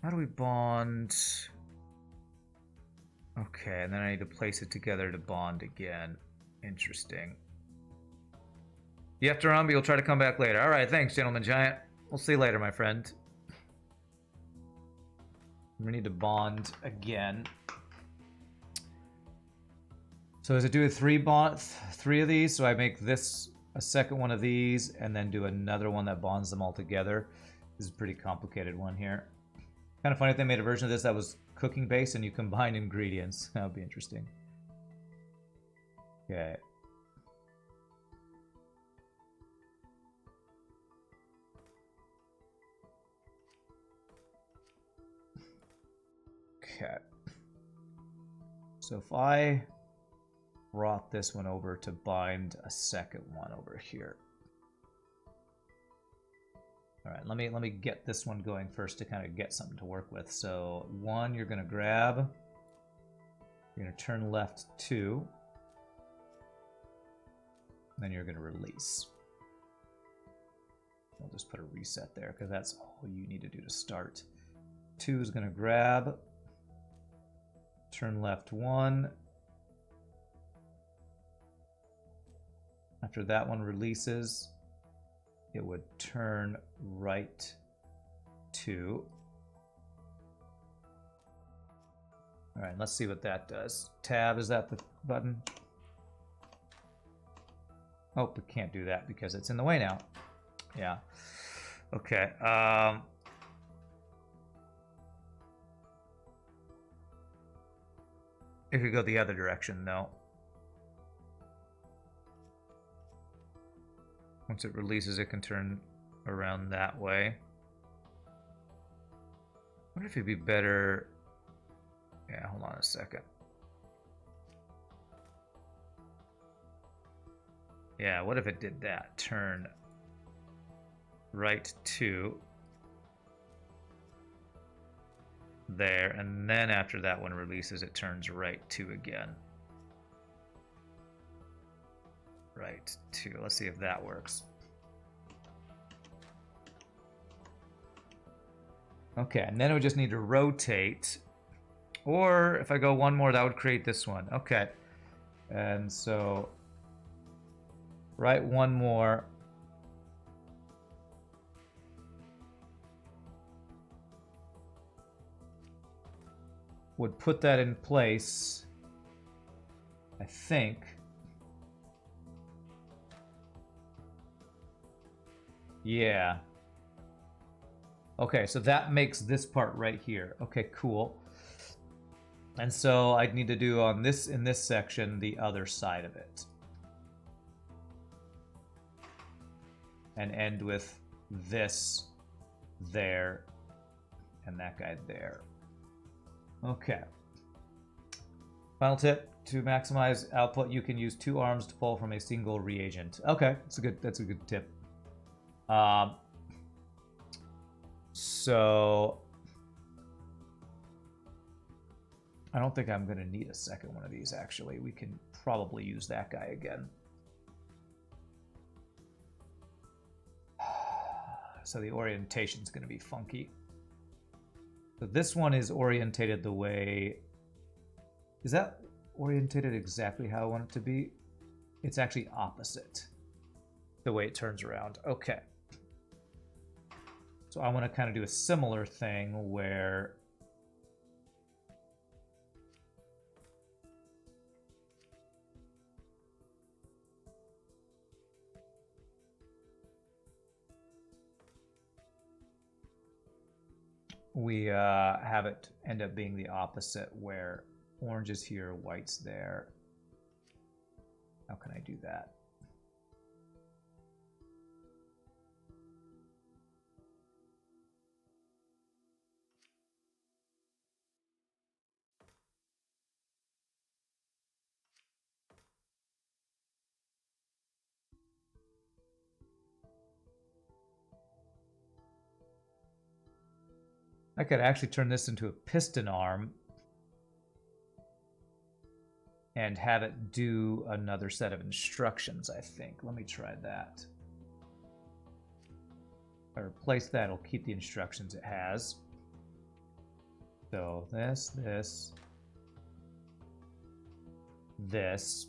How do we bond? Okay, and then I need to place it together to bond again. Interesting. You have to run, but you'll try to come back later. Alright, thanks, Gentleman Giant. We'll see you later, my friend. We need to bond again. So does it do a 3 of these? So I make this a second one of these, and then do another one that bonds them all together. This is a pretty complicated one here. Kind of funny if they made a version of this that was cooking based and you combine ingredients. That would be interesting. Okay. Okay. So if I brought this one over to bind a second one over here. All right, let me get this one going first to kind of get something to work with. So 1, you're going to grab. You're going to turn left 2. Then you're going to release. I'll just put a reset there because that's all you need to do to start. 2 is going to grab. Turn left 1. After that one releases, it would turn right 2. All right, let's see what that does. Tab, is that the button? Oh, we can't do that because it's in the way now. Yeah. Okay. It could go the other direction, though. Once it releases, it can turn around that way. I wonder if it'd be better... Yeah, hold on a second. Yeah, what if it did that? Turn right 2 there, and then after that one releases, it turns right 2 again. Right 2. Let's see if that works. Okay, and then we just need to rotate. Or if I go one more, that would create this one. Okay. And so, right one more. Would put that in place, I think. Yeah. Okay, so that makes this part right here. Okay, cool. And so I'd need to do on this, in this section, the other side of it. And end with this there and that guy there. Okay. Final tip: to maximize output, you can use 2 arms to pull from a single reagent. Okay, that's a good tip. So I don't think I'm gonna need a second one of these. Actually, we can probably use that guy again. So the orientation's gonna be funky. So this one is orientated the way... Is that orientated exactly how I want it to be? It's actually opposite the way it turns around. Okay. So I want to kind of do a similar thing where we have it end up being the opposite, where orange is here, white's there. How can I do that? I could actually turn this into a piston arm and have it do another set of instructions, I think. Let me try that. If I replace that, it'll keep the instructions it has. So this, this.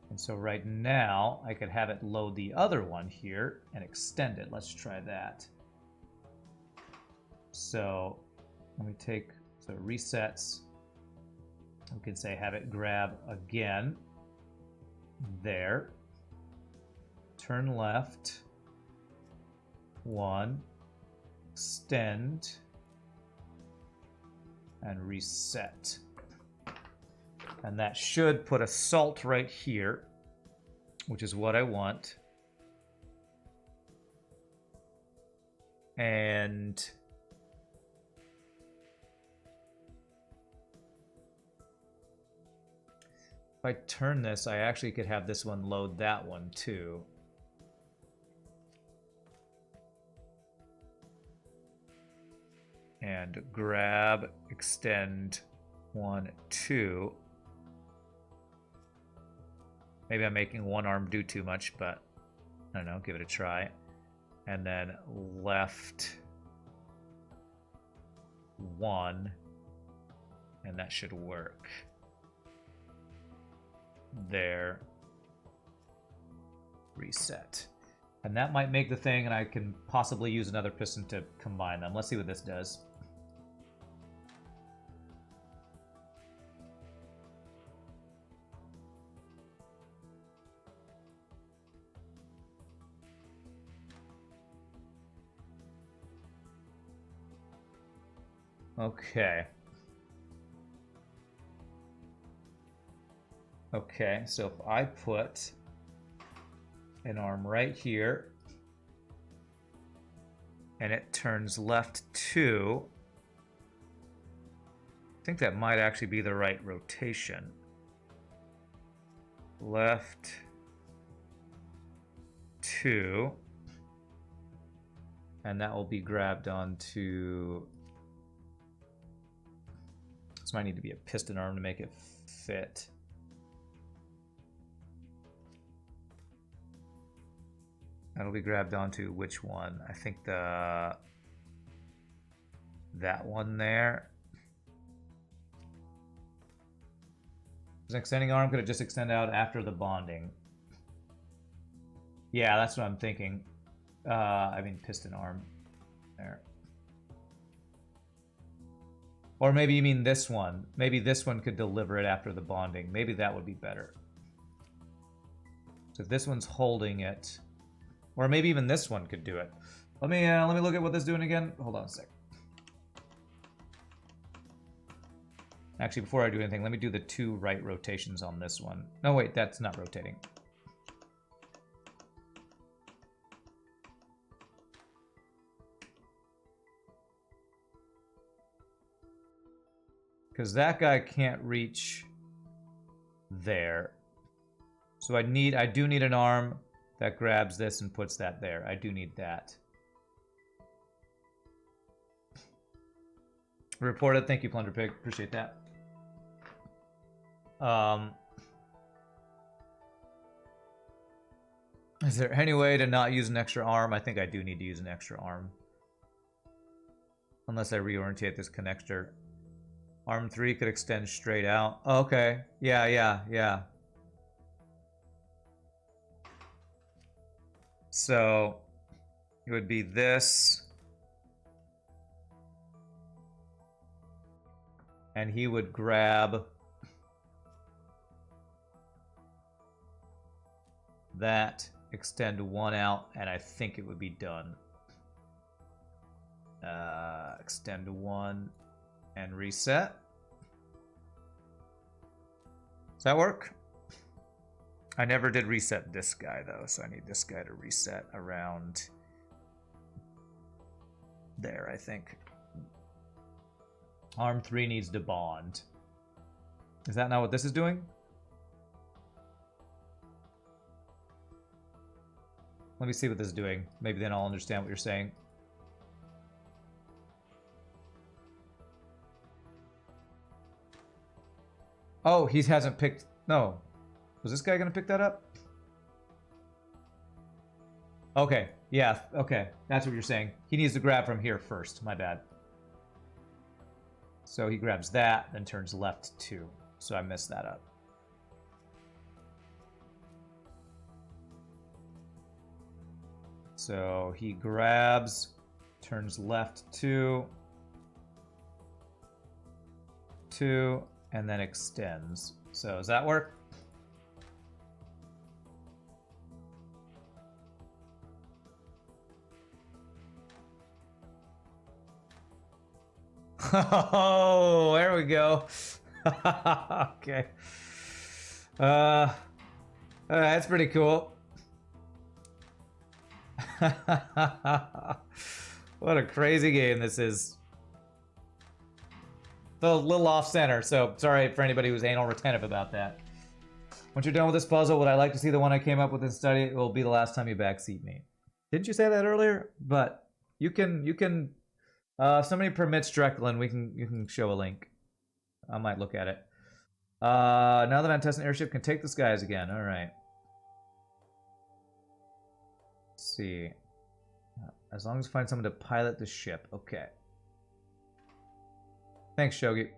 And so right now, I could have it load the other one here and extend it. Let's try that. So let me take, so it resets. We can say have it grab again. There. Turn left. 1. Extend. And reset. And that should put a salt right here, which is what I want. And if I turn this, I actually could have this one load that one too. And grab, extend, 1, 2. Maybe I'm making one arm do too much, but I don't know, give it a try. And then left 1, and that should work. There. Reset. And that might make the thing, and I can possibly use another piston to combine them. Let's see what this does. Okay. Okay, so if I put an arm right here and it turns left 2, I think that might actually be the right rotation. Left 2. And that will be grabbed onto... This might need to be a piston arm to make it fit. That'll be grabbed onto which one? I think that one there. Is an extending arm, could it just extend out after the bonding? Yeah, that's what I'm thinking. I mean piston arm. There. Or maybe you mean this one. Maybe this one could deliver it after the bonding. Maybe that would be better. So if this one's holding it, or maybe even this one could do it. Let me look at what this is doing again. Hold on a sec. Actually, before I do anything, let me do the 2 right rotations on this one. No, wait, that's not rotating. Because that guy can't reach there. So I do need an arm that grabs this and puts that there. I do need that. Reported. Thank you, Plunderpig. Appreciate that. Is there any way to not use an extra arm? I think I do need to use an extra arm. Unless I reorientate this connector. Arm 3 could extend straight out. Oh, okay. Yeah. So it would be this. And he would grab that, extend one out, and I think it would be done. Extend one and reset. Does that work? I never did reset this guy though, so I need this guy to reset around there, I think. Arm 3 needs to bond. Is that not what this is doing? Let me see what this is doing. Maybe then I'll understand what you're saying. Oh, he hasn't picked... No. Was this guy going to pick that up? Okay. Yeah. Okay. That's what you're saying. He needs to grab from here first. My bad. So he grabs that, then turns left 2. So I messed that up. So he grabs, turns left 2, and then extends. So does that work? Oh, there we go. Okay. That's pretty cool. What a crazy game this is. A little off center, so sorry for anybody who's anal retentive about that. Once you're done with this puzzle, would I like to see the one I came up with and study? It will be the last time you backseat me. Didn't you say that earlier? But you can if somebody permits Drecklin, you can show a link. I might look at it. Now that I'm testing Airship, can take the skies again. All right. Let's see. As long as you find someone to pilot the ship. Okay. Thanks, Shogi.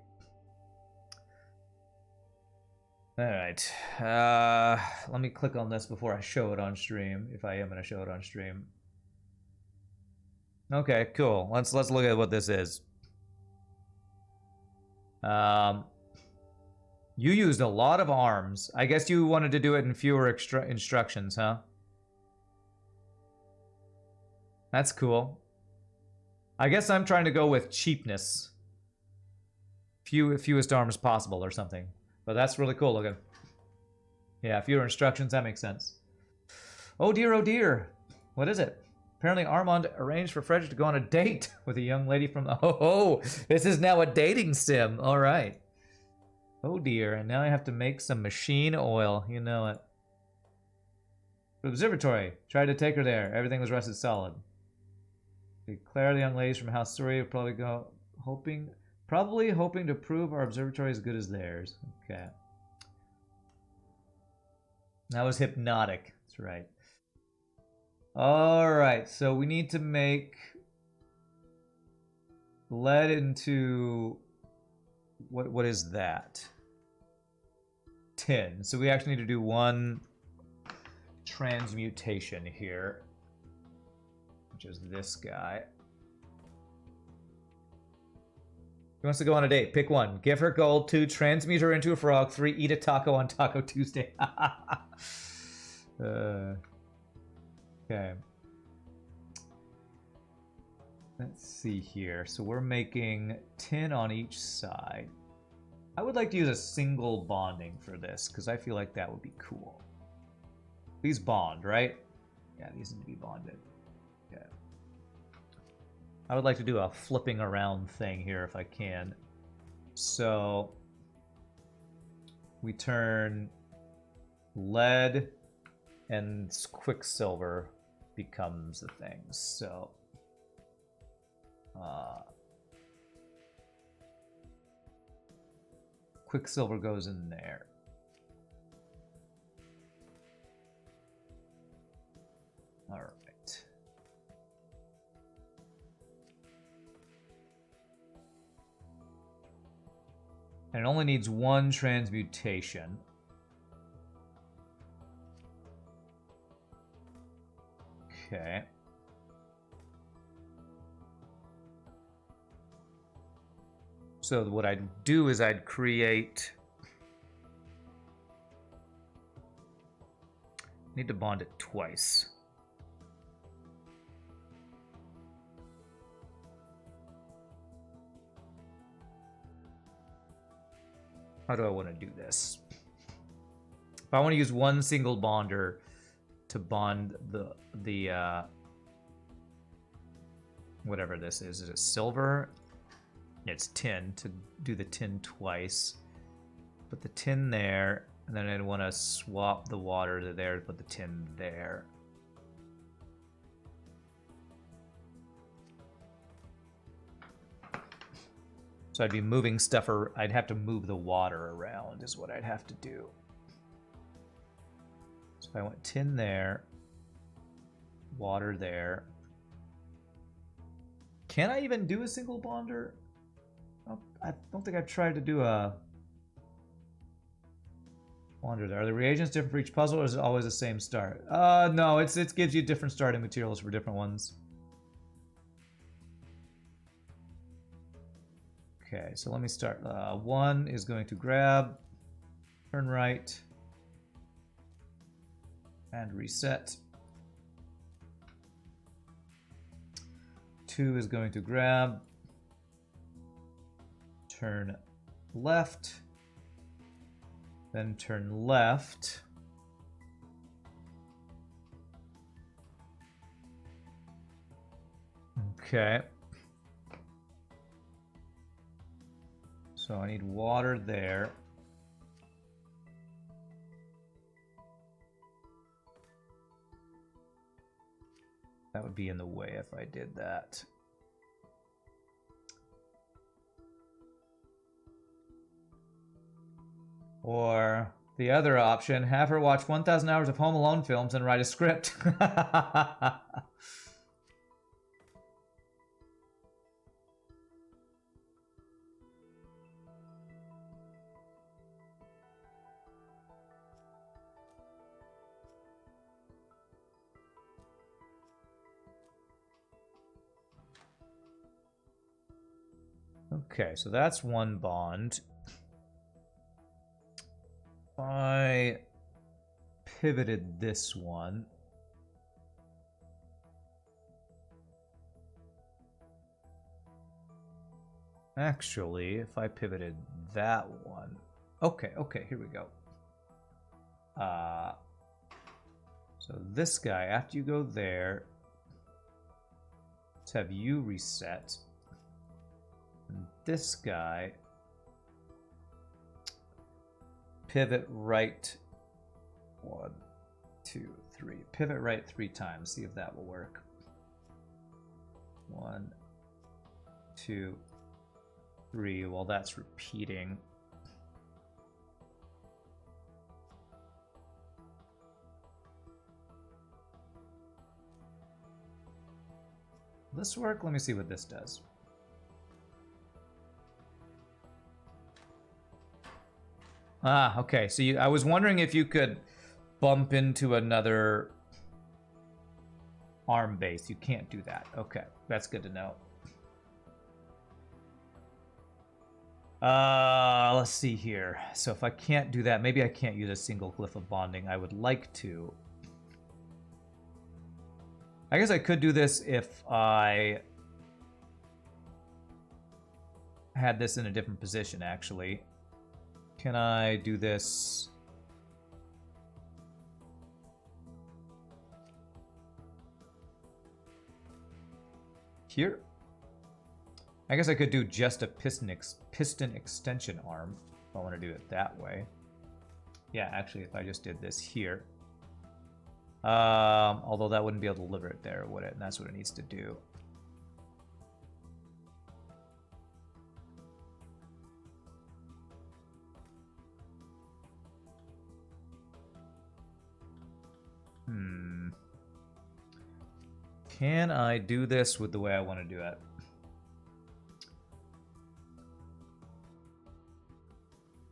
All right. Let me click on this before I show it on stream, if I am going to show it on stream. Okay, cool. Let's look at what this is. You used a lot of arms. I guess you wanted to do it in fewer instructions, huh? That's cool. I guess I'm trying to go with cheapness. Fewest arms possible or something. But that's really cool looking. Yeah, fewer instructions, that makes sense. Oh dear, oh dear. What is it? Apparently Armand arranged for Frederick to go on a date with a young lady from the... Oh, this is now a dating sim. All right. Oh dear, and now I have to make some machine oil. You know it. Observatory. Tried to take her there. Everything was rusted solid. Declare the young ladies from House Story probably hoping to prove our observatory is as good as theirs. Okay. That was hypnotic. That's right. Alright, so we need to make lead into what is that? Tin. So we actually need to do one transmutation here, which is this guy. He wants to go on a date. Pick one. Give her gold. 2. Transmute her into a frog. 3. Eat a taco on Taco Tuesday. Okay. Let's see here. So we're making 10 on each side. I would like to use a single bonding for this, because I feel like that would be cool. These bond, right? Yeah, these need to be bonded. Yeah. I would like to do a flipping around thing here if I can. So we turn lead and quicksilver becomes the thing. So quicksilver goes in there. All right. And it only needs one transmutation. Okay. So what I'd do is I'd create... Need to bond it twice. How do I want to do this? If I want to use one single bonder to bond the whatever this is it silver? It's tin, to do the tin twice. Put the tin there, and then I'd want to swap the water to there to put the tin there. So I'd be moving stuff, or I'd have to move the water around is what I'd have to do. So if I went tin there, water there. Can I even do a single bonder? Oh, I don't think I've tried to do a bonder there. Are the reagents different for each puzzle, or is it always the same start? No, it gives you different starting materials for different ones. Okay, so let me start. 1 is going to grab, turn right, and reset. 2 is going to grab, turn left, then turn left. Okay. So I need water there. That would be in the way if I did that. Or the other option, have her watch 1,000 hours of Home Alone films and write a script. Okay, so that's one bond. I pivoted this one. Actually, if I pivoted that one. Okay, here we go. So this guy, after you go there, let's have you reset. And this guy, pivot right. 1, 2, 3. Pivot right 3 times. See if that will work. 1, 2, 3. Well, that's repeating. Will this work? Let me see what this does. Ah, okay. So I was wondering if you could bump into another arm base. You can't do that. Okay, that's good to know. Let's see here. So if I can't do that, maybe I can't use a single glyph of bonding. I would like to. I guess I could do this if I had this in a different position, actually. Can I do this? Here? I guess I could do just a piston extension arm if I want to do it that way. Yeah, actually, if I just did this here. Although that wouldn't be able to deliver it there, would it? And that's what it needs to do. Can I do this with the way I want to do it?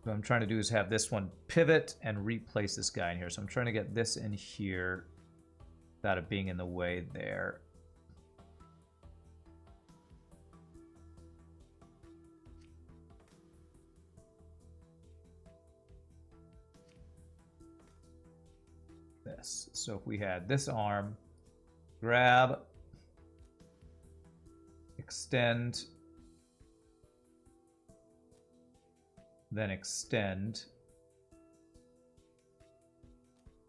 What I'm trying to do is have this one pivot and replace this guy in here. So I'm trying to get this in here without it being in the way there. This. So if we had this arm, grab, extend, then extend,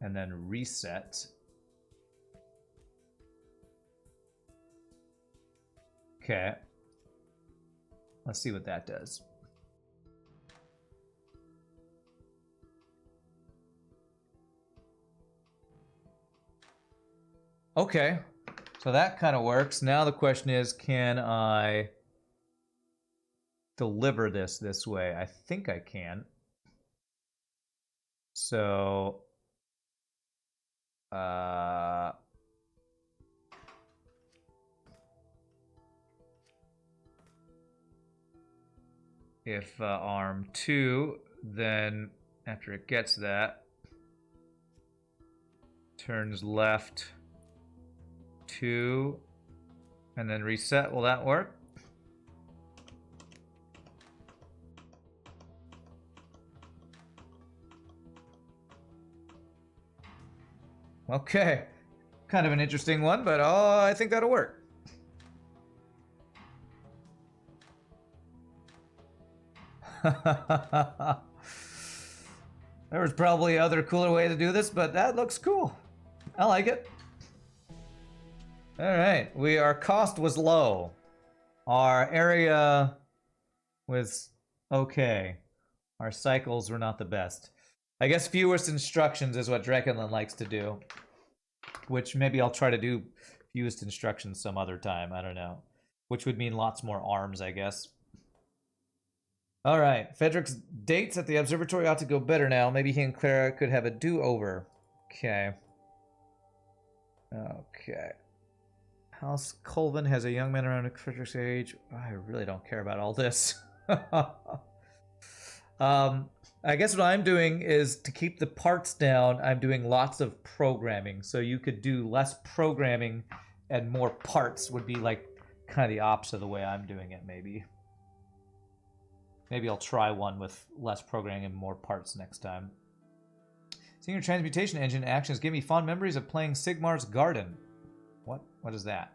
and then reset. Okay. Let's see what that does. Okay. So that kind of works. Now the question is, can I deliver this way? I think I can. So if arm 2, then after it gets that, turns left 2, and then reset. Will that work? Okay, kind of an interesting one, but I think that'll work. There was probably other cooler way to do this, but that looks cool. I like it. All right, our cost was low. Our area was okay. Our cycles were not the best. I guess fewest instructions is what Drakenland likes to do, which maybe I'll try to do fewest instructions some other time. I don't know. Which would mean lots more arms, I guess. All right, Fedric's dates at the observatory ought to go better now. Maybe he and Clara could have a do-over. Okay. Okay. House Colvin has a young man around Frederick's age. I really don't care about all this. I guess what I'm doing is to keep the parts down, I'm doing lots of programming. So you could do less programming and more parts would be like kind of the opposite of the way I'm doing it, maybe. Maybe I'll try one with less programming and more parts next time. Seeing your transmutation engine actions give me fond memories of playing Sigmar's Garden. What is that?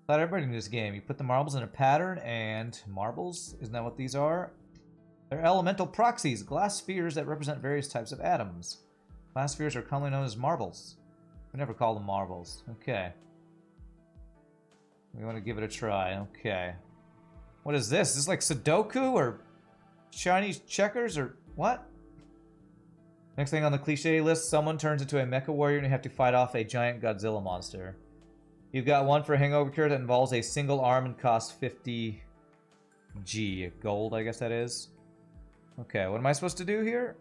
Thought everybody knew this game. You put the marbles in a pattern and marbles? Isn't that what these are? They're elemental proxies, glass spheres that represent various types of atoms. Glass spheres are commonly known as marbles. We never call them marbles. Okay. We want to give it a try. Okay. What is this? Is this like Sudoku or Chinese checkers or what? Next thing on the cliche list, someone turns into a mecha warrior and you have to fight off a giant Godzilla monster. You've got one for hangover cure that involves a single arm and costs 50 gold, I guess that is. Okay, what am I supposed to do here?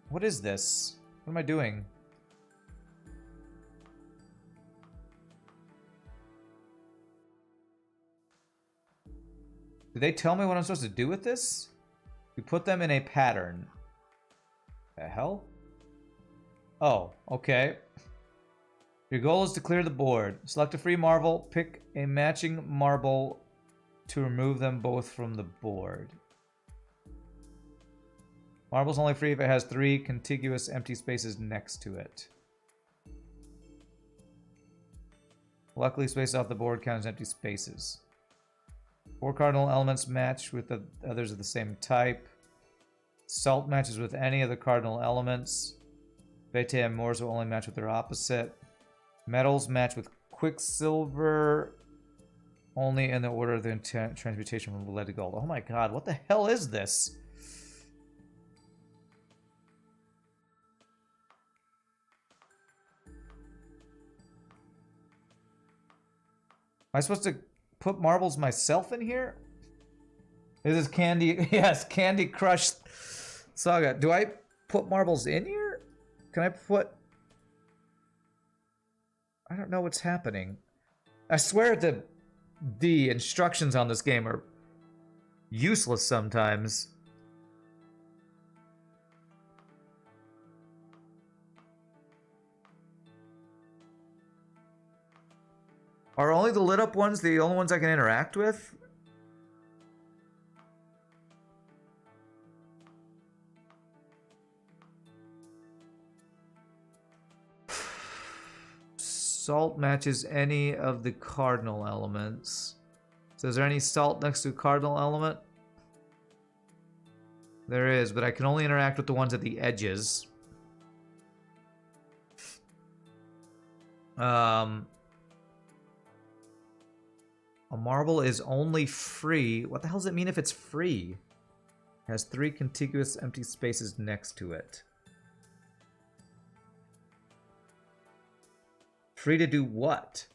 What is this? What am I doing? Did they tell me what I'm supposed to do with this? You put them in a pattern. The hell? Oh, okay. Your goal is to clear the board. Select a free marble, pick a matching marble to remove them both from the board. Marble's only free if it has 3 contiguous empty spaces next to it. Luckily, space off the board counts empty spaces. 4 cardinal elements match with the others of the same type. Salt matches with any of the cardinal elements. Vete and Moors will only match with their opposite. Metals match with Quicksilver only in the order of the transmutation from lead to gold. Oh my god, what the hell is this? Am I supposed to put marbles myself in here? This is Candy. Yes, Candy Crush Saga. Do I put marbles in here? Can I put... I don't know what's happening. I swear the instructions on this game are useless sometimes. Are only the lit up ones the only ones I can interact with? Salt matches any of the cardinal elements. So is there any salt next to a cardinal element? There is, but I can only interact with the ones at the edges. A marble is only free. What the hell does it mean if it's free? It has 3 contiguous empty spaces next to it. Free to do what?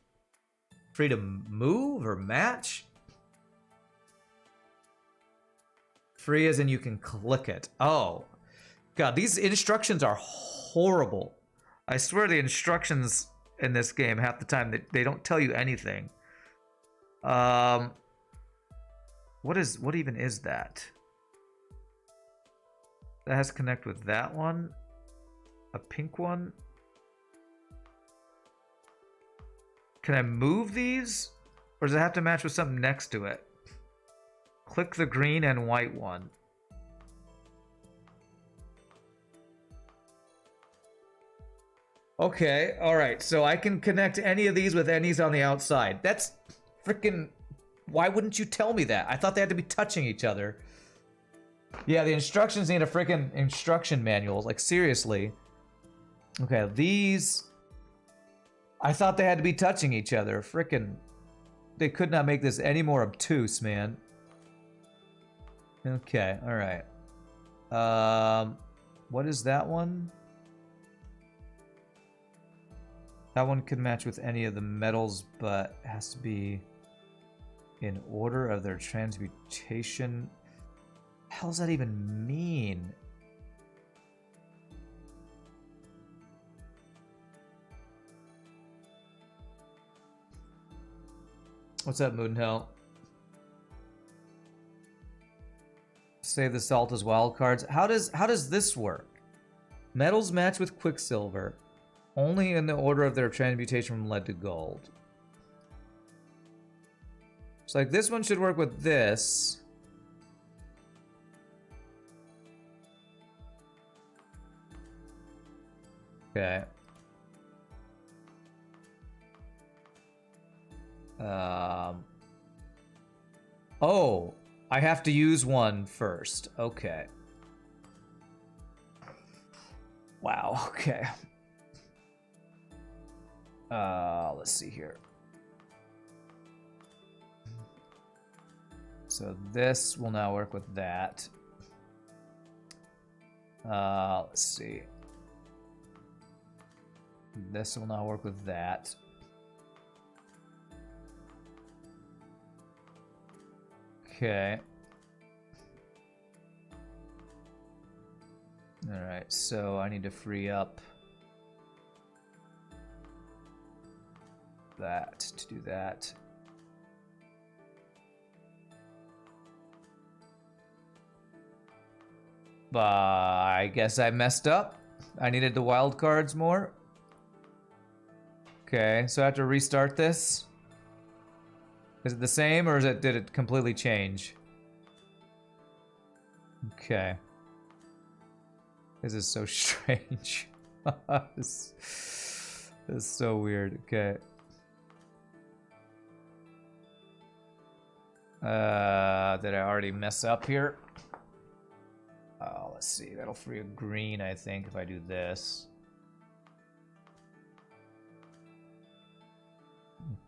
Free to move or match? Free as in you can click it. Oh. God, these instructions are horrible. I swear the instructions in this game, half the time, they don't tell you anything. What even is that? That has to connect with that one. A pink one. Can I move these? Or does it have to match with something next to it? Click the green and white one. Okay, alright. So I can connect any of these with any's on the outside. That's freaking... Why wouldn't you tell me that? I thought they had to be touching each other. Yeah, the instructions need a freaking instruction manual. Like, seriously. Okay, these... I thought they had to be touching each other. Frickin'. They could not make this any more obtuse, man. Okay, alright. What is that one? That one could match with any of the metals, but it has to be in order of their transmutation. What the hell does that even mean? What's up, Moonhill? Save the salt as wild cards. How does this work? Metals match with Quicksilver only in the order of their transmutation from lead to gold. So like this one should work with this. Okay. Oh, I have to use one first. Okay. Wow, okay. Let's see here. So this will now work with that. Let's see. This will now work with that. Okay. Alright, so I need to free up that to do that. I guess I messed up. I needed the wild cards more. Okay, so I have to restart this. Is it the same, or did it completely change? Okay. This is so strange. This is so weird. Okay. Did I already mess up here? Oh, let's see. That'll free a green, I think, if I do this.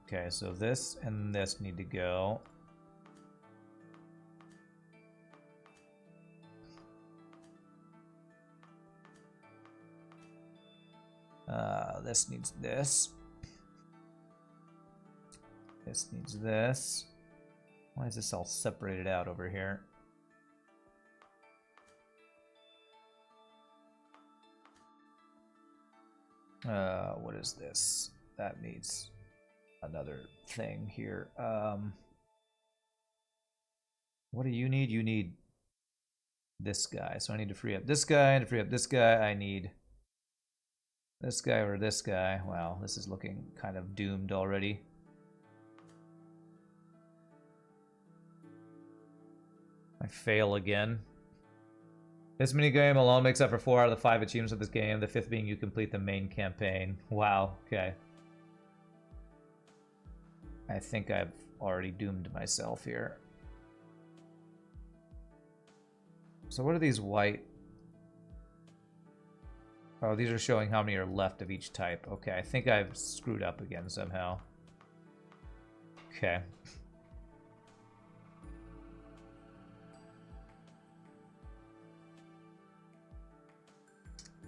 Okay, so this and this need to go. This needs this. This needs this. Why is this all separated out over here? What is this? That needs another thing here. What do you need? You need this guy. So I need to free up this guy, and to free up this guy, I need this guy or this guy. Wow, this is looking kind of doomed already. I fail again. This minigame alone makes up for 4 out of the 5 achievements of this game, the 5th being you complete the main campaign. Wow, okay. I think I've already doomed myself here. So what are these white? Oh, these are showing how many are left of each type. Okay, I think I've screwed up again somehow. Okay.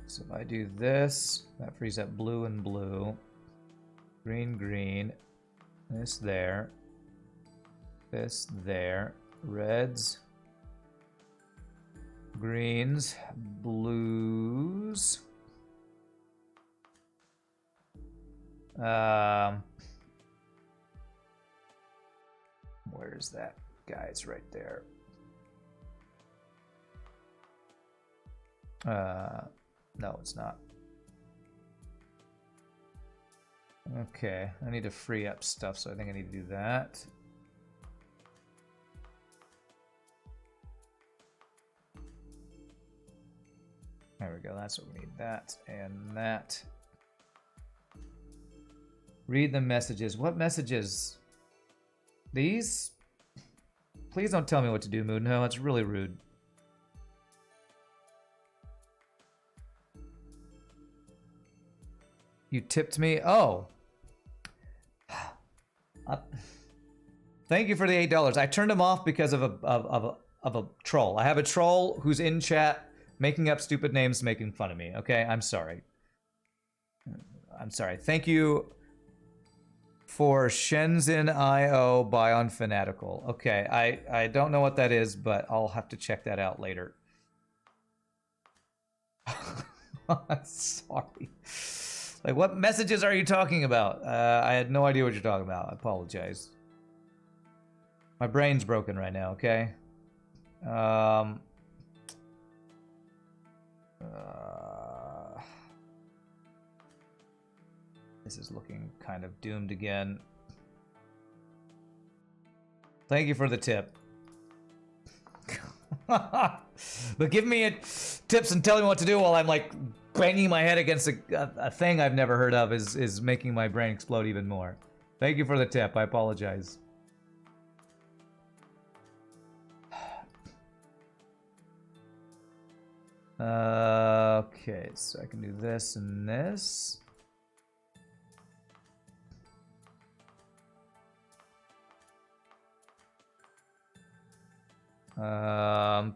So if I do this, that frees up blue and blue. Green, green. This there. This there. Reds. Greens. Blues. Where's that guy? It's right there. No, it's not. Okay, I need to free up stuff, so I think I need to do that. There we go, that's what we need. That and that. Read the messages. What messages? These? Please don't tell me what to do, Moon. No, it's really rude. You tipped me? Oh. Thank you for the $8. I turned him off because of a troll. I have a troll who's in chat making up stupid names, making fun of me. Okay, I'm sorry. I'm sorry. Thank you for Shenzhen IO Bion Fanatical. Okay, I don't know what that is, but I'll have to check that out later. Sorry. Like, what messages are you talking about? I had no idea what you're talking about. I apologize. My brain's broken right now, okay? This is looking kind of doomed again. Thank you for the tip. But give me tips and tell me what to do while I'm like banging my head against a thing I've never heard of is making my brain explode even more. Thank you for the tip. I apologize. Okay, so I can do this and this. Um,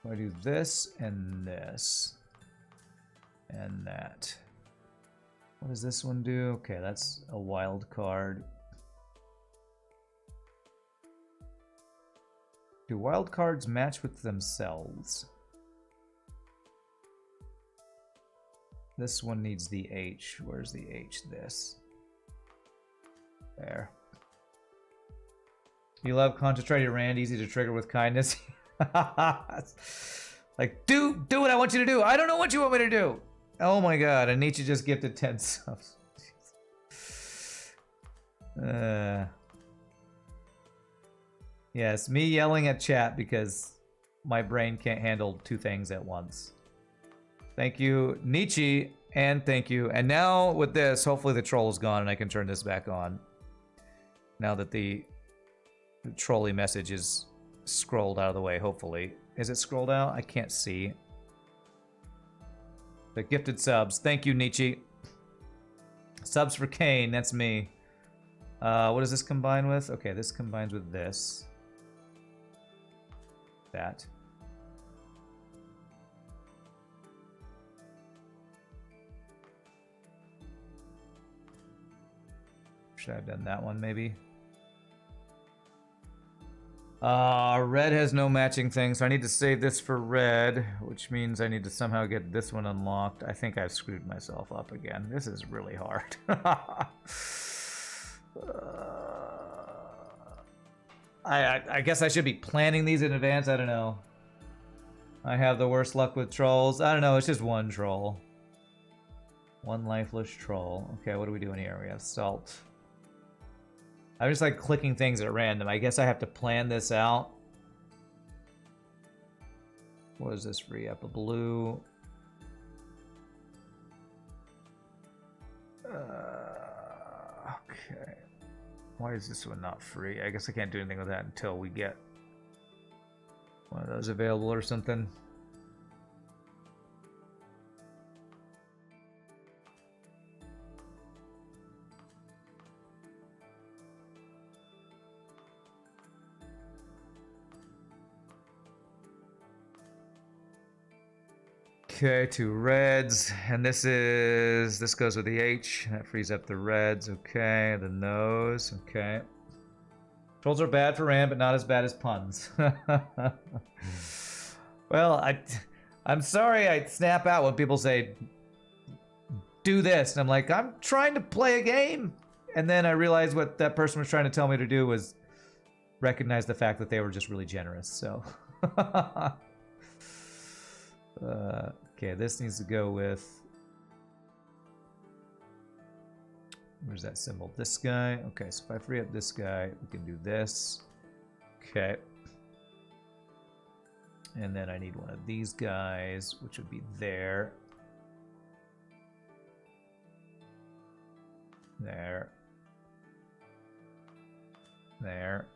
I do this and this and that. What does this one do? Okay, that's a wild card. Do wild cards match with themselves? This one needs the H. Where's the H? This. There. You love concentrated rand, easy to trigger with kindness. Like, do what I want you to do. I don't know what you want me to do. Oh my god, and Nietzsche just gifted 10 subs. Yes, me yelling at chat because my brain can't handle two things at once. Thank you, Nietzsche, and thank you. And now with this, hopefully the troll is gone and I can turn this back on. Now that the trolley message is scrolled out of the way, hopefully. Is it scrolled out? I can't see. The gifted subs. Thank you, Nietzsche. Subs for Kane, that's me. What does this combine with? Okay, this combines with this. That. Should I have done that one, maybe? Red has no matching thing, so I need to save this for red, which means I need to somehow get this one unlocked. I think I've screwed myself up again. This is really hard. I guess I should be planning these in advance. I don't know. I have the worst luck with trolls. I don't know. It's just one troll. One lifeless troll. Okay, what are we doing here? We have salt. I'm just like clicking things at random. I guess I have to plan this out. What does this free up? A blue. Okay. Why is this one not free? I guess I can't do anything with that until we get one of those available or something. Okay, 2 reds, and this goes with the H. That frees up the reds. Okay, the nose. Okay. Trolls are bad for Rand, but not as bad as puns. Well, I'm sorry I snap out when people say, do this. And I'm like, I'm trying to play a game. And then I realized what that person was trying to tell me to do was recognize the fact that they were just really generous. So, okay, this needs to go with, where's that symbol? This guy. Okay, so if I free up this guy, we can do this. Okay. And then I need one of these guys, which would be there. There. There.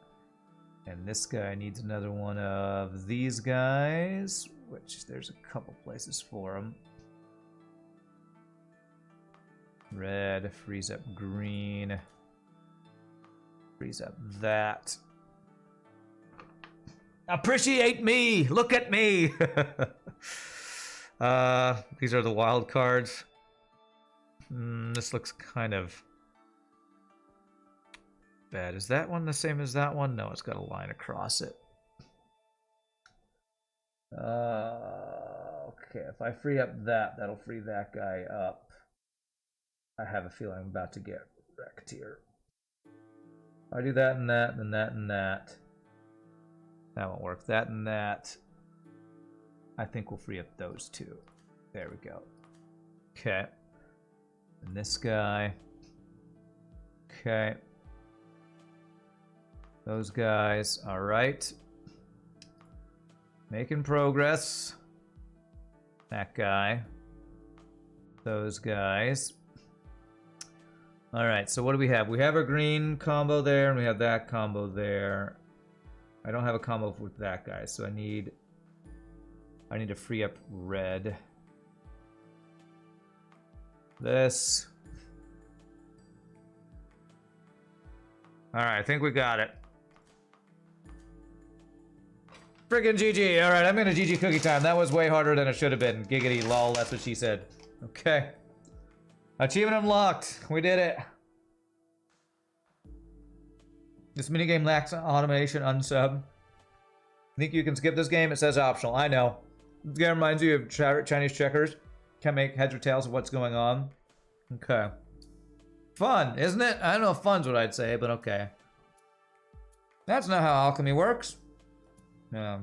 And this guy needs another one of these guys, which there's a couple places for them. Red, frees up green. Frees up that. Appreciate me! Look at me! These are the wild cards. This looks kind of bad. Is that one the same as that one? No, it's got a line across it. Okay, if I free up that, that'll free that guy up. I have a feeling I'm about to get wrecked here. I do that and that, and that and that. That won't work. That and that. I think we'll free up those two. There we go. Okay. And this guy. Okay. Those guys. All right. Making progress. That guy. Those guys. All right, so what do we have? We have a green combo there, and we have that combo there. I don't have a combo with that guy, so I need to free up red. This. Alright, I think we got it. Friggin' GG. Alright, I'm gonna GG cookie time. That was way harder than it should have been. Giggity lol, that's what she said. Okay. Achievement unlocked. We did it. This minigame lacks automation unsub. Think you can skip this game? It says optional. I know. This game reminds you of Chinese checkers. Can't make heads or tails of what's going on. Okay. Fun, isn't it? I don't know if fun's what I'd say, but okay. That's not how alchemy works. Yeah.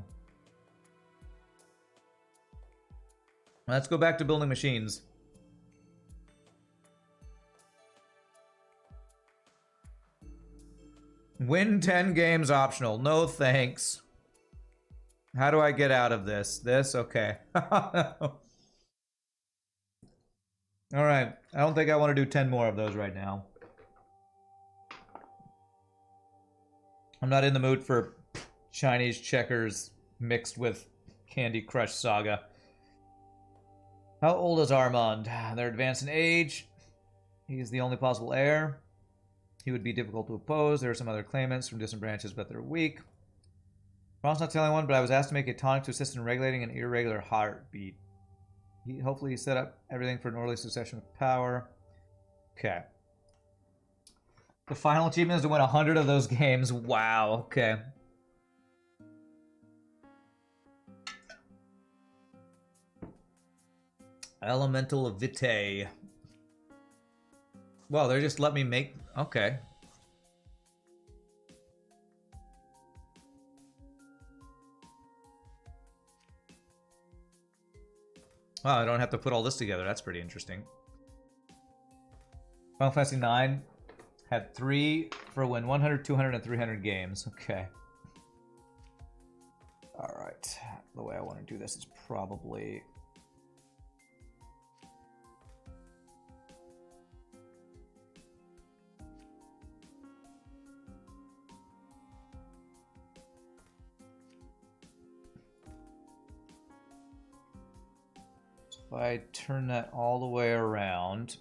Let's go back to building machines. Win 10 games optional. No thanks. How do I get out of this? This? Okay. Alright. I don't think I want to do 10 more of those right now. I'm not in the mood for Chinese checkers mixed with Candy Crush Saga. How old is Armand? They're advanced in age. He's the only possible heir. He would be difficult to oppose. There are some other claimants from distant branches, but they're weak. Ron's not the only one, but I was asked to make a tonic to assist in regulating an irregular heartbeat. Hopefully he set up everything for an orderly succession of power. Okay. The final achievement is to win 100 of those games. Wow, okay. Elemental Vitae. Well, they're just let me make... Okay. Wow, I don't have to put all this together. That's pretty interesting. Final Fantasy 9 had 3 for win 100, 200, and 300 games. Okay. Alright. The way I want to do this is probably... If I turn that all the way around,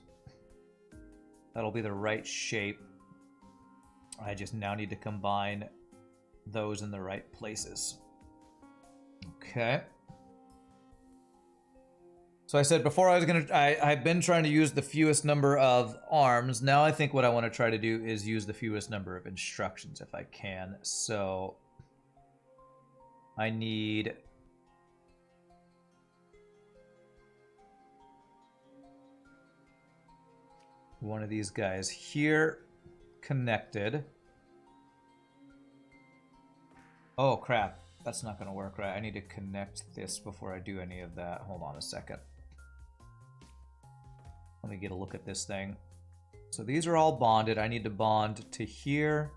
that'll be the right shape. I just now need to combine those in the right places. Okay. So I said before I've been trying to use the fewest number of arms. Now I think what I want to try to do is use the fewest number of instructions if I can. So I need... one of these guys here connected. Oh crap, that's not gonna work, right? I need to connect this before I do any of that. Hold on a second. Let me get a look at this thing. So these are all bonded. I need to bond to here.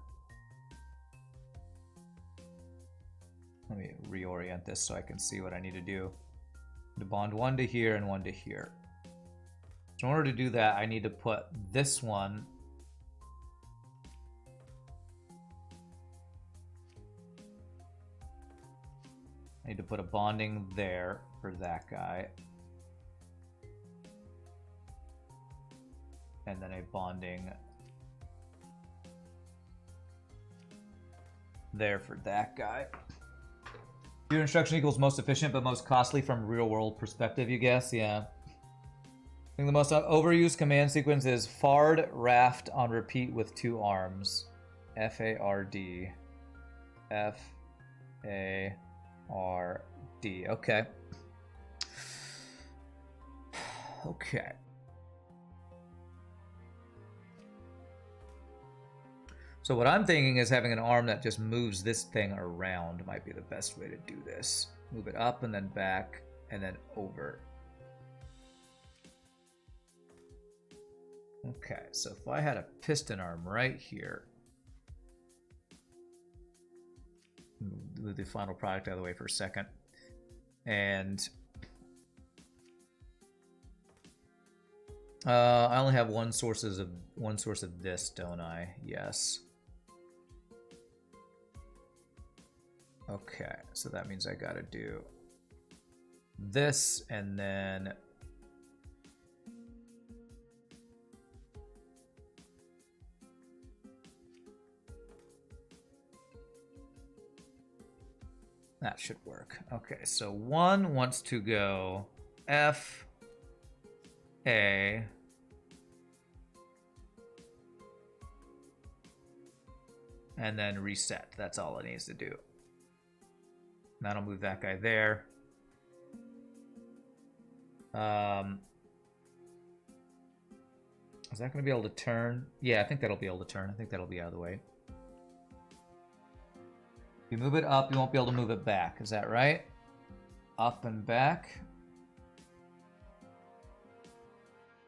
Let me reorient this so I can see what I need to do. To bond one to here and one to here. So in order to do that, I need to put this one I need to put a bonding there for that guy. And then a bonding there for that guy. Your instruction equals most efficient but most costly from real world perspective, you guess? Yeah. I think the most overused command sequence is Fard Raft on repeat with 2 arms. F-A-R-D. F-A-R-D. Okay. Okay. So what I'm thinking is having an arm that just moves this thing around might be the best way to do this. Move it up and then back and then over. Okay, so if I had a piston arm right here, move the final product out of the way for a second, and I only have one source of this, don't I? Yes. Okay, so that means I gotta do this and then That should work. Okay, so one wants to go F, A, and then reset. That's all it needs to do. That'll move that guy there. Is that going to be able to turn? Yeah, I think that'll be able to turn. I think that'll be out of the way. If you move it up, you won't be able to move it back. Is that right? Up and back.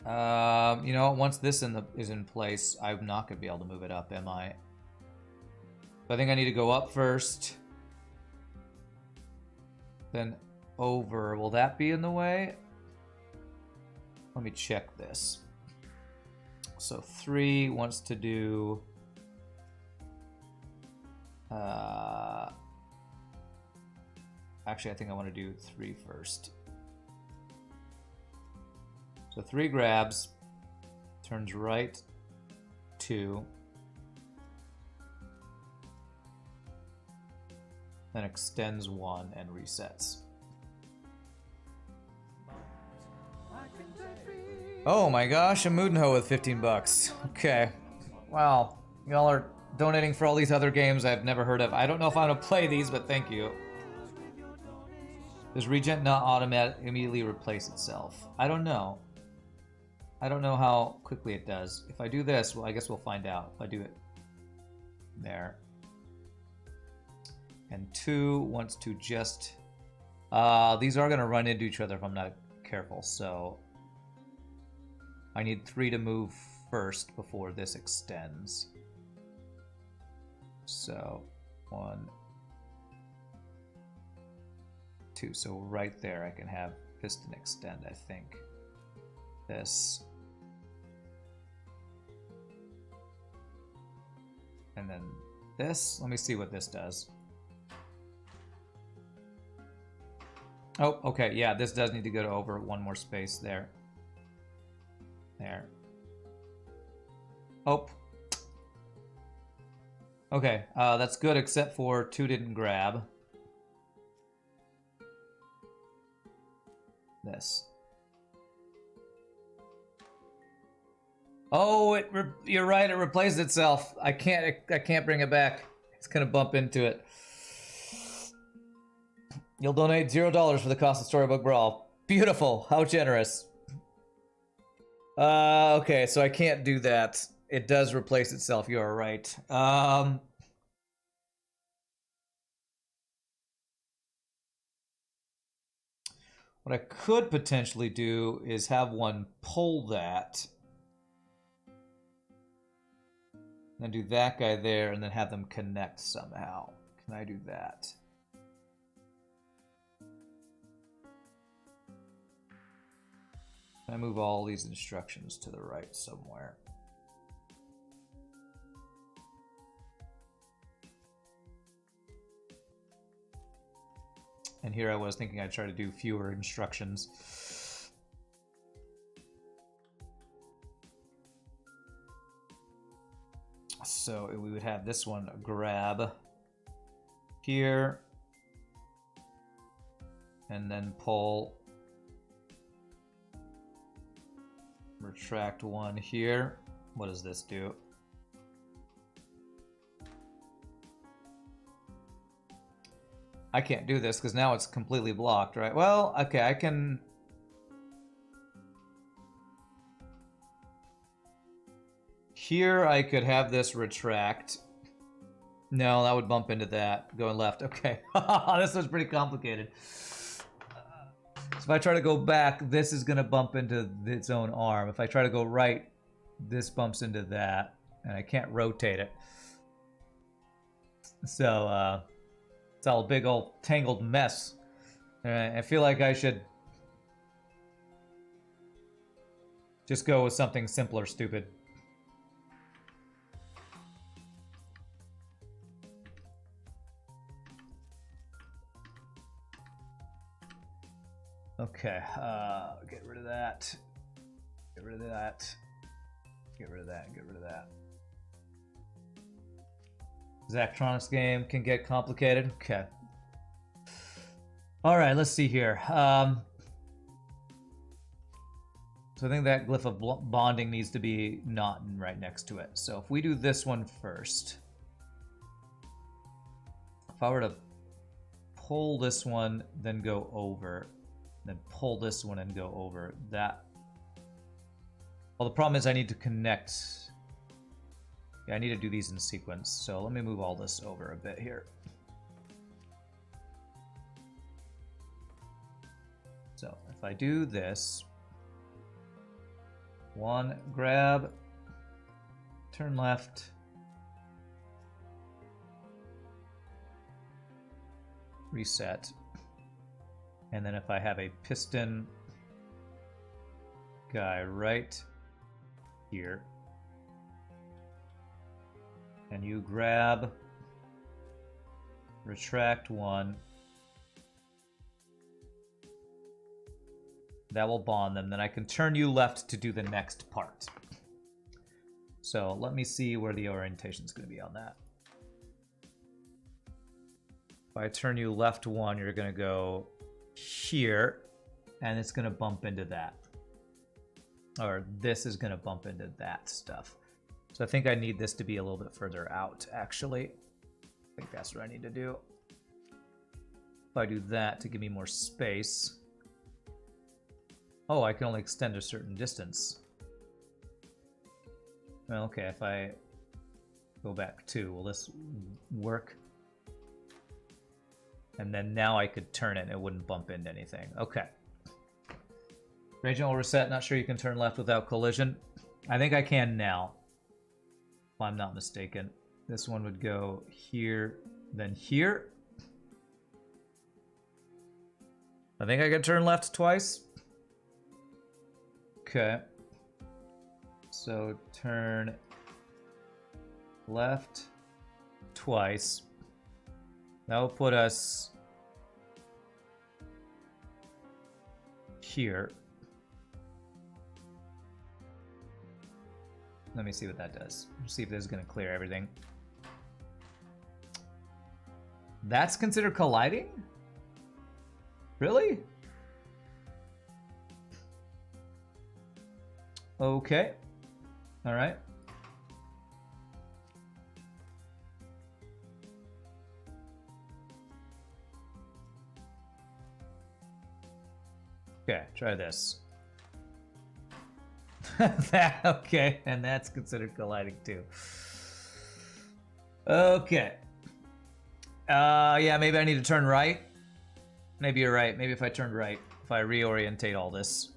You know, once this is in place, I'm not going to be able to move it up, am I? So I think I need to go up first. Then over. Will that be in the way? Let me check this. So 3 wants to do... actually, I think I want to do 3 first. So 3 grabs, turns right 2, then extends 1 and resets. Oh my gosh, a Moodenho with 15 bucks. Okay. Wow. Y'all are donating for all these other games I've never heard of. I don't know if I'm gonna play these, but thank you. Does Regent not automatically immediately replace itself? I don't know. I don't know how quickly it does. If I do this, well, I guess we'll find out. If I do it there. And 2 wants to just... these are gonna run into each other if I'm not careful, so... I need 3 to move first before this extends. So, 1, 2. So right there I can have piston extend, I think. This. And then this. Let me see what this does. Oh, okay, yeah, this does need to go to over 1 more space there. There. Oh. Okay, that's good except for 2 didn't grab. This. Oh, you're right, it replaced itself. I can't bring it back. It's gonna bump into it. You'll donate $0 for the cost of Storybook Brawl. Beautiful, how generous. Okay, so I can't do that. It does replace itself, you are right. What I could potentially do is have one pull that. And do that guy there, and then have them connect somehow. Can I do that? I move all these instructions to the right somewhere. And here I was thinking I'd try to do fewer instructions. So we would have this one grab here and then pull. Retract 1 here. What does this do? I can't do this because now it's completely blocked, right? Well, okay, I can... Here I could have this retract. No, that would bump into that. Going left. Okay. This was pretty complicated. So if I try to go back, this is going to bump into its own arm. If I try to go right, this bumps into that. And I can't rotate it. So, it's all a big old tangled mess. I feel like I should just go with something simpler, stupid. Okay, get rid of that. Get rid of that. Get rid of that. Get rid of that. Zachtronics game can get complicated. Okay. All right, let's see here. So I think that glyph of bonding needs to be not right next to it. So if we do this one first, if I were to pull this one, then go over, then pull this one and go over, that... Well, the problem is I need to connect. Yeah, I need to do these in sequence. So let me move all this over a bit here. So if I do this, one, grab, turn left, reset, and then if I have a piston guy right here, and you grab, retract one, that will bond them. Then I can turn you left to do the next part. So let me see where the orientation is going to be on that. If I turn you left one, you're going to go here, and it's going to bump into that. Or this is going to bump into that stuff. So I think I need this to be a little bit further out, actually. I think that's what I need to do. If I do that to give me more space... Oh, I can only extend a certain distance. Well, okay, if I go back 2, will this work? And then now I could turn it and it wouldn't bump into anything. Okay. Regional reset, not sure you can turn left without collision. I think I can now, if I'm not mistaken. This one would go here, then here. I think I can turn left twice. Okay. So turn left twice. That will put us here. Let me see what that does. See if this is going to clear everything. That's considered colliding? Really? Okay. All right. Okay, try this. Okay, and that's considered colliding too. Okay. Yeah, maybe I need to turn right. Maybe you're right. Maybe if I turned right, if I reorientate all this.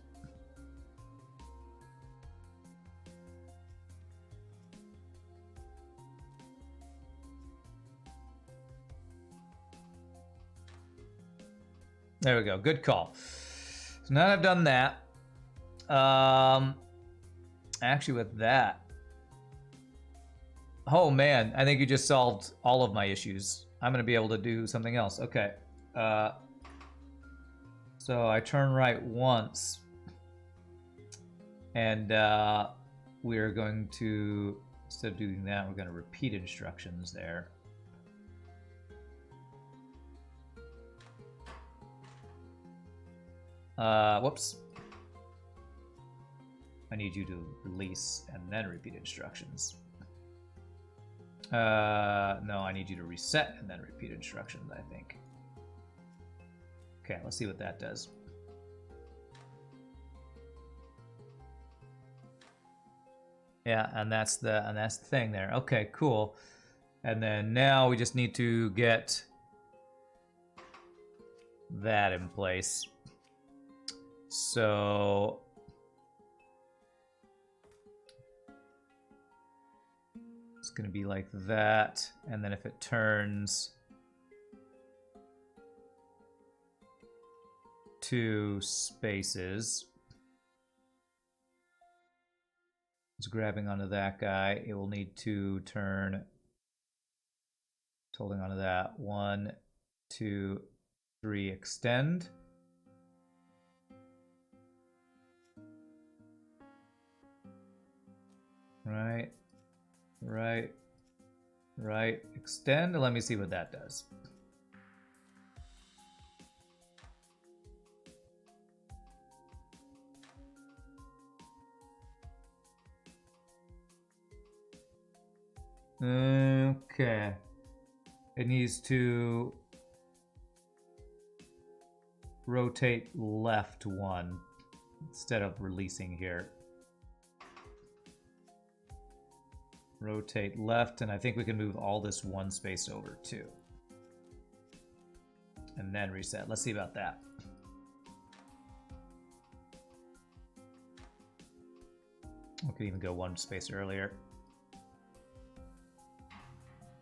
There we go. Good call. So now that I've done that, actually with that, oh man, I think you just solved all of my issues. I'm going to be able to do something else. Okay. So I turn right once, and we're going to, instead of doing that, we're going to repeat instructions there. Whoops. I need you to release and then repeat instructions. No, I need you to reset and then repeat instructions, I think. Okay, let's see what that does. Yeah, and that's the thing there. Okay, cool. And then now we just need to get that in place. So it's going to be like that, and then if it turns 2 spaces, it's grabbing onto that guy. It will need to turn, it's holding onto that. 1, 2, 3, extend. Right, right, right, extend. Let me see what that does. Okay. It needs to rotate left 1 instead of releasing here. Rotate left, and I think we can move all this 1 space over too. And then reset. Let's see about that. We could even go 1 space earlier.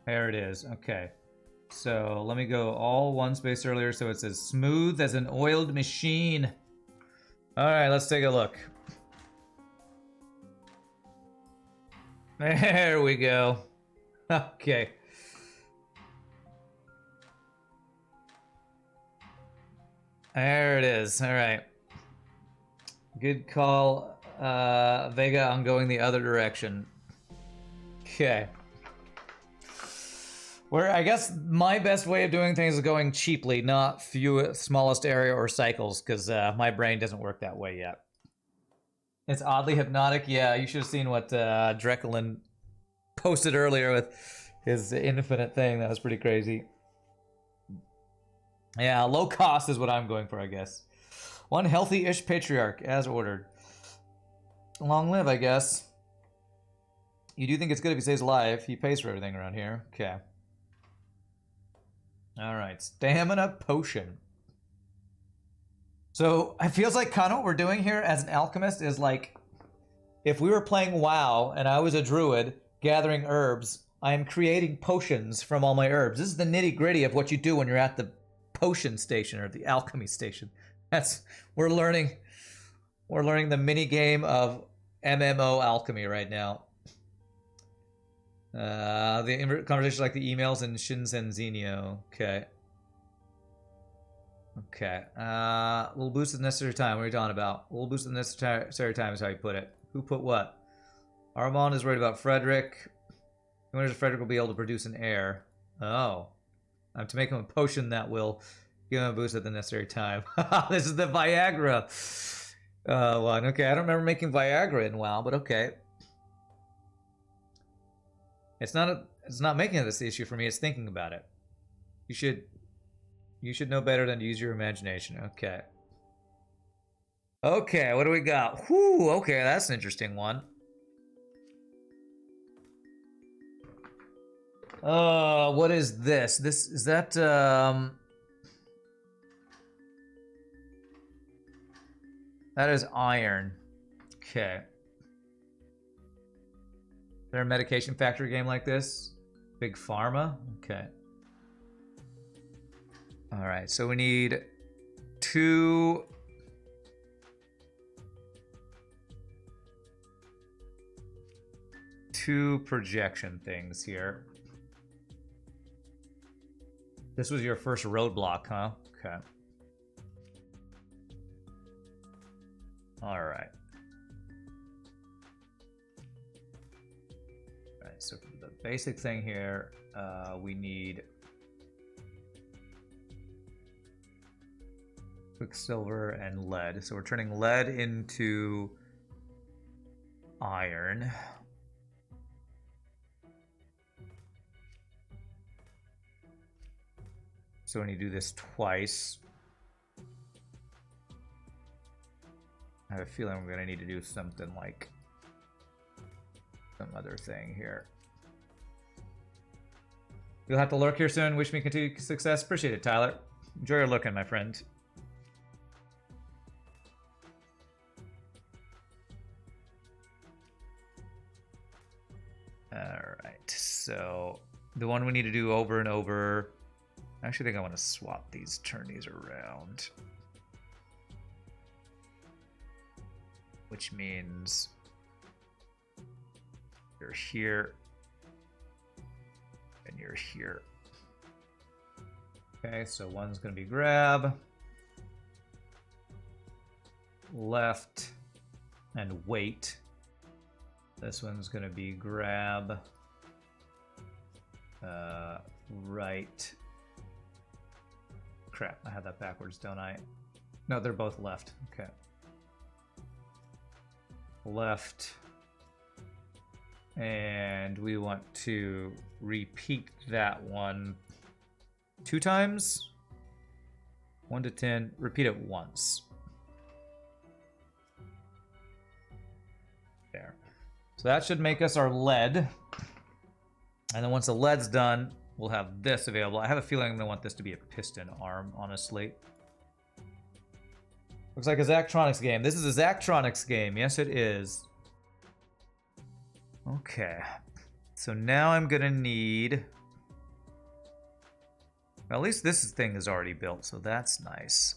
There it is. Okay. So let me go all 1 space earlier so it's as smooth as an oiled machine. All right, let's take a look. There we go. Okay. There it is. All right. Good call, Vega, on going the other direction. Okay. Where I guess my best way of doing things is going cheaply, not smallest area or cycles, because my brain doesn't work that way yet. It's oddly hypnotic. Yeah, you should have seen what Dreckelin posted earlier with his infinite thing. That was pretty crazy. Yeah, low cost is what I'm going for, I guess. 1 healthy-ish patriarch, as ordered. Long live, I guess. You do think it's good if he stays alive. He pays for everything around here. Okay. Alright, stamina potion. So, it feels like kind of what we're doing here as an alchemist is like, if we were playing WoW and I was a druid gathering herbs, I am creating potions from all my herbs. This is the nitty-gritty of what you do when you're at the potion station or the alchemy station. We're learning the mini game of MMO alchemy right now. The conversation like the emails in Shinsen Zenio. Okay. Okay. Little boost of necessary time. What are you talking about? Little boost of necessary time is how you put it. Who put what? Armand is worried about Frederick. He wonders if Frederick will be able to produce an heir. Oh. I'm to make him a potion that will give him a boost at the necessary time. This is the Viagra one. Okay, I don't remember making Viagra in WoW, but okay. It's not making it this issue for me. It's thinking about it. You should know better than to use your imagination. Okay. Okay, what do we got? Whew, okay, that's an interesting one. What is this? Is that that is iron. Okay. Is there a medication factory game like this? Big Pharma? Okay. Alright, so we need 2 projection things here. This was your first roadblock, huh? Okay. Alright. Alright, so for the basic thing here, we need quicksilver and lead. So we're turning lead into iron. So when you do this twice, I have a feeling we're going to need to do something like some other thing here. You'll have to lurk here soon. Wish me continued success. Appreciate it, Tyler. Enjoy your looking, my friend. Alright, so the one we need to do over and over. I actually think I want to turn these around. Which means you're here and you're here. Okay, so one's going to be grab, left, and wait. This one's going to be grab, right. Crap, I had that backwards, don't I? No, they're both left. Okay. Left, And we want to repeat that one 2 times. 1 to 10. Repeat it once. There. So that should make us our lead. And then once the lead's done, we'll have this available. I have a feeling I'm going to want this to be a piston arm, honestly. Looks like a Zachtronics game. This is a Zachtronics game. Yes, it is. Okay. So now I'm going to need... Well, at least this thing is already built, so that's nice.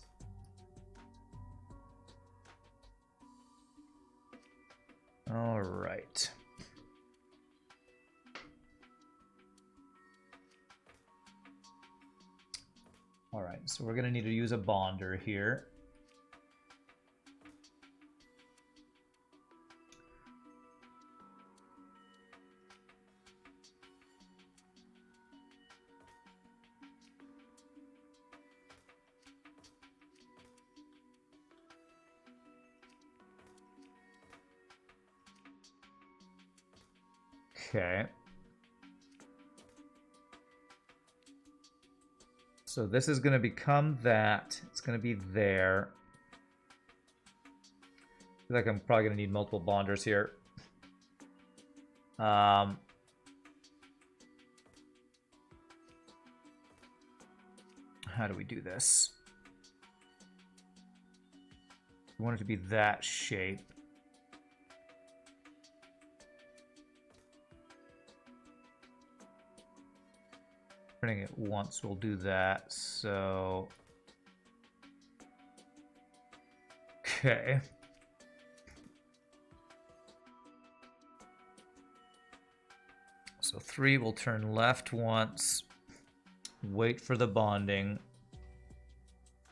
All right. All right, so we're going to need to use a bonder here. Okay. So this is going to become that. It's going to be there. I feel like I'm probably going to need multiple bonders here. How do we do this? We want it to be that shape. Printing it once will do that, so... Okay. So 3 will turn left once. Wait for the bonding.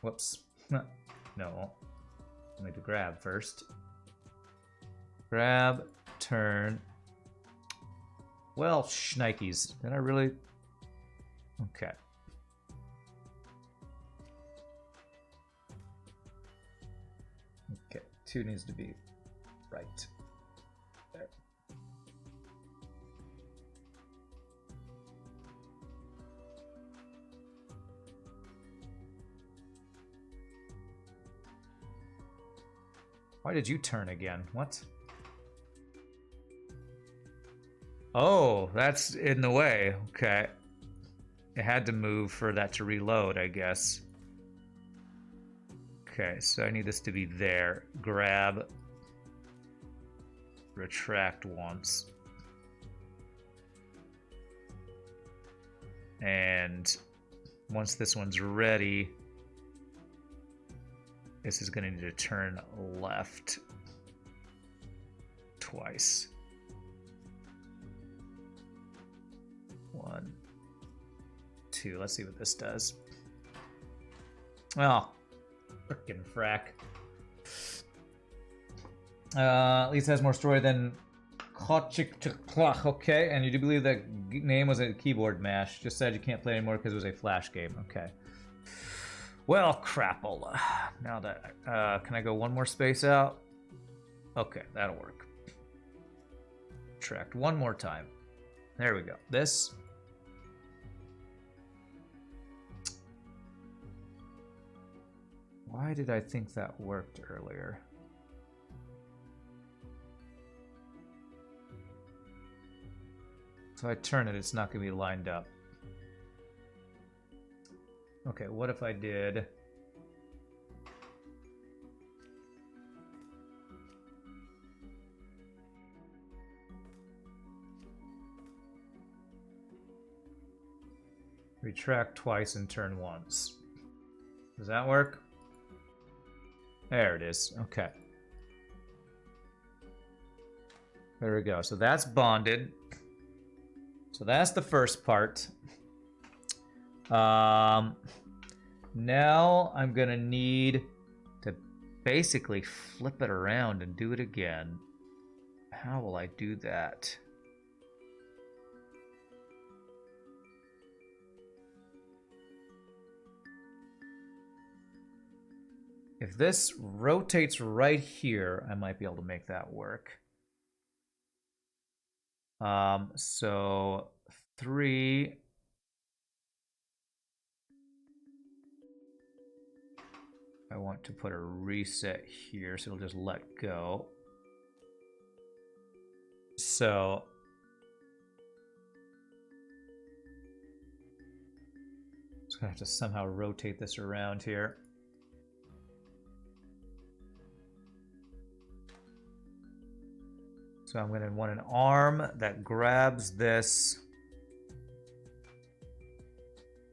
Whoops. No. I need to grab first. Grab, turn. Well, shnikes. Did I really... Okay. Okay, 2 needs to be right. There. Why did you turn again? What? Oh, that's in the way. Okay. It had to move for that to reload, I guess. Okay, so I need this to be there. Grab. Retract once. And once this one's ready, this is going to need to turn left twice. 1, 2. Let's see what this does. Oh, frickin' frack. At least it has more story than Kochik. Okay, and you do believe that name was a keyboard mash. Just said you can't play anymore because it was a flash game. Okay. Well, crapola. Now that can I go one more space out? Okay, that'll work. Tracked one more time. There we go. This. Why did I think that worked earlier? So I turn it, it's not going to be lined up. Okay, what if I did... retract twice and turn once. Does that work? There it is. Okay. There we go. So that's bonded. So that's the first part. Now I'm gonna need to basically flip it around and do it again. How will I do that? If this rotates right here, I might be able to make that work. So 3. I want to put a reset here, so it'll just let go. So just gonna have to somehow rotate this around here. So I'm gonna want an arm that grabs this.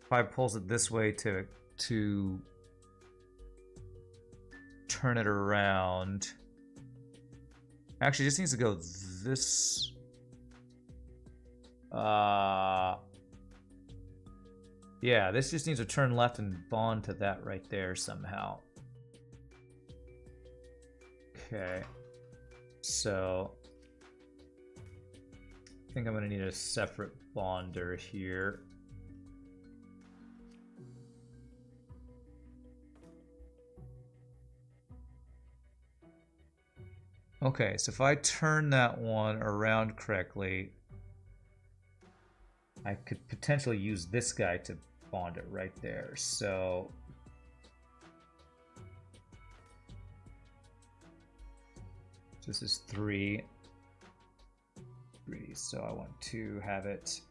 Probably pulls it this way to turn it around. Actually, it just needs to go this. Yeah, this just needs to turn left and bond to that right there somehow. Okay. So I think I'm gonna need a separate bonder here. Okay, so if I turn that one around correctly, I could potentially use this guy to bond it right there. So this is 3. So I want to have it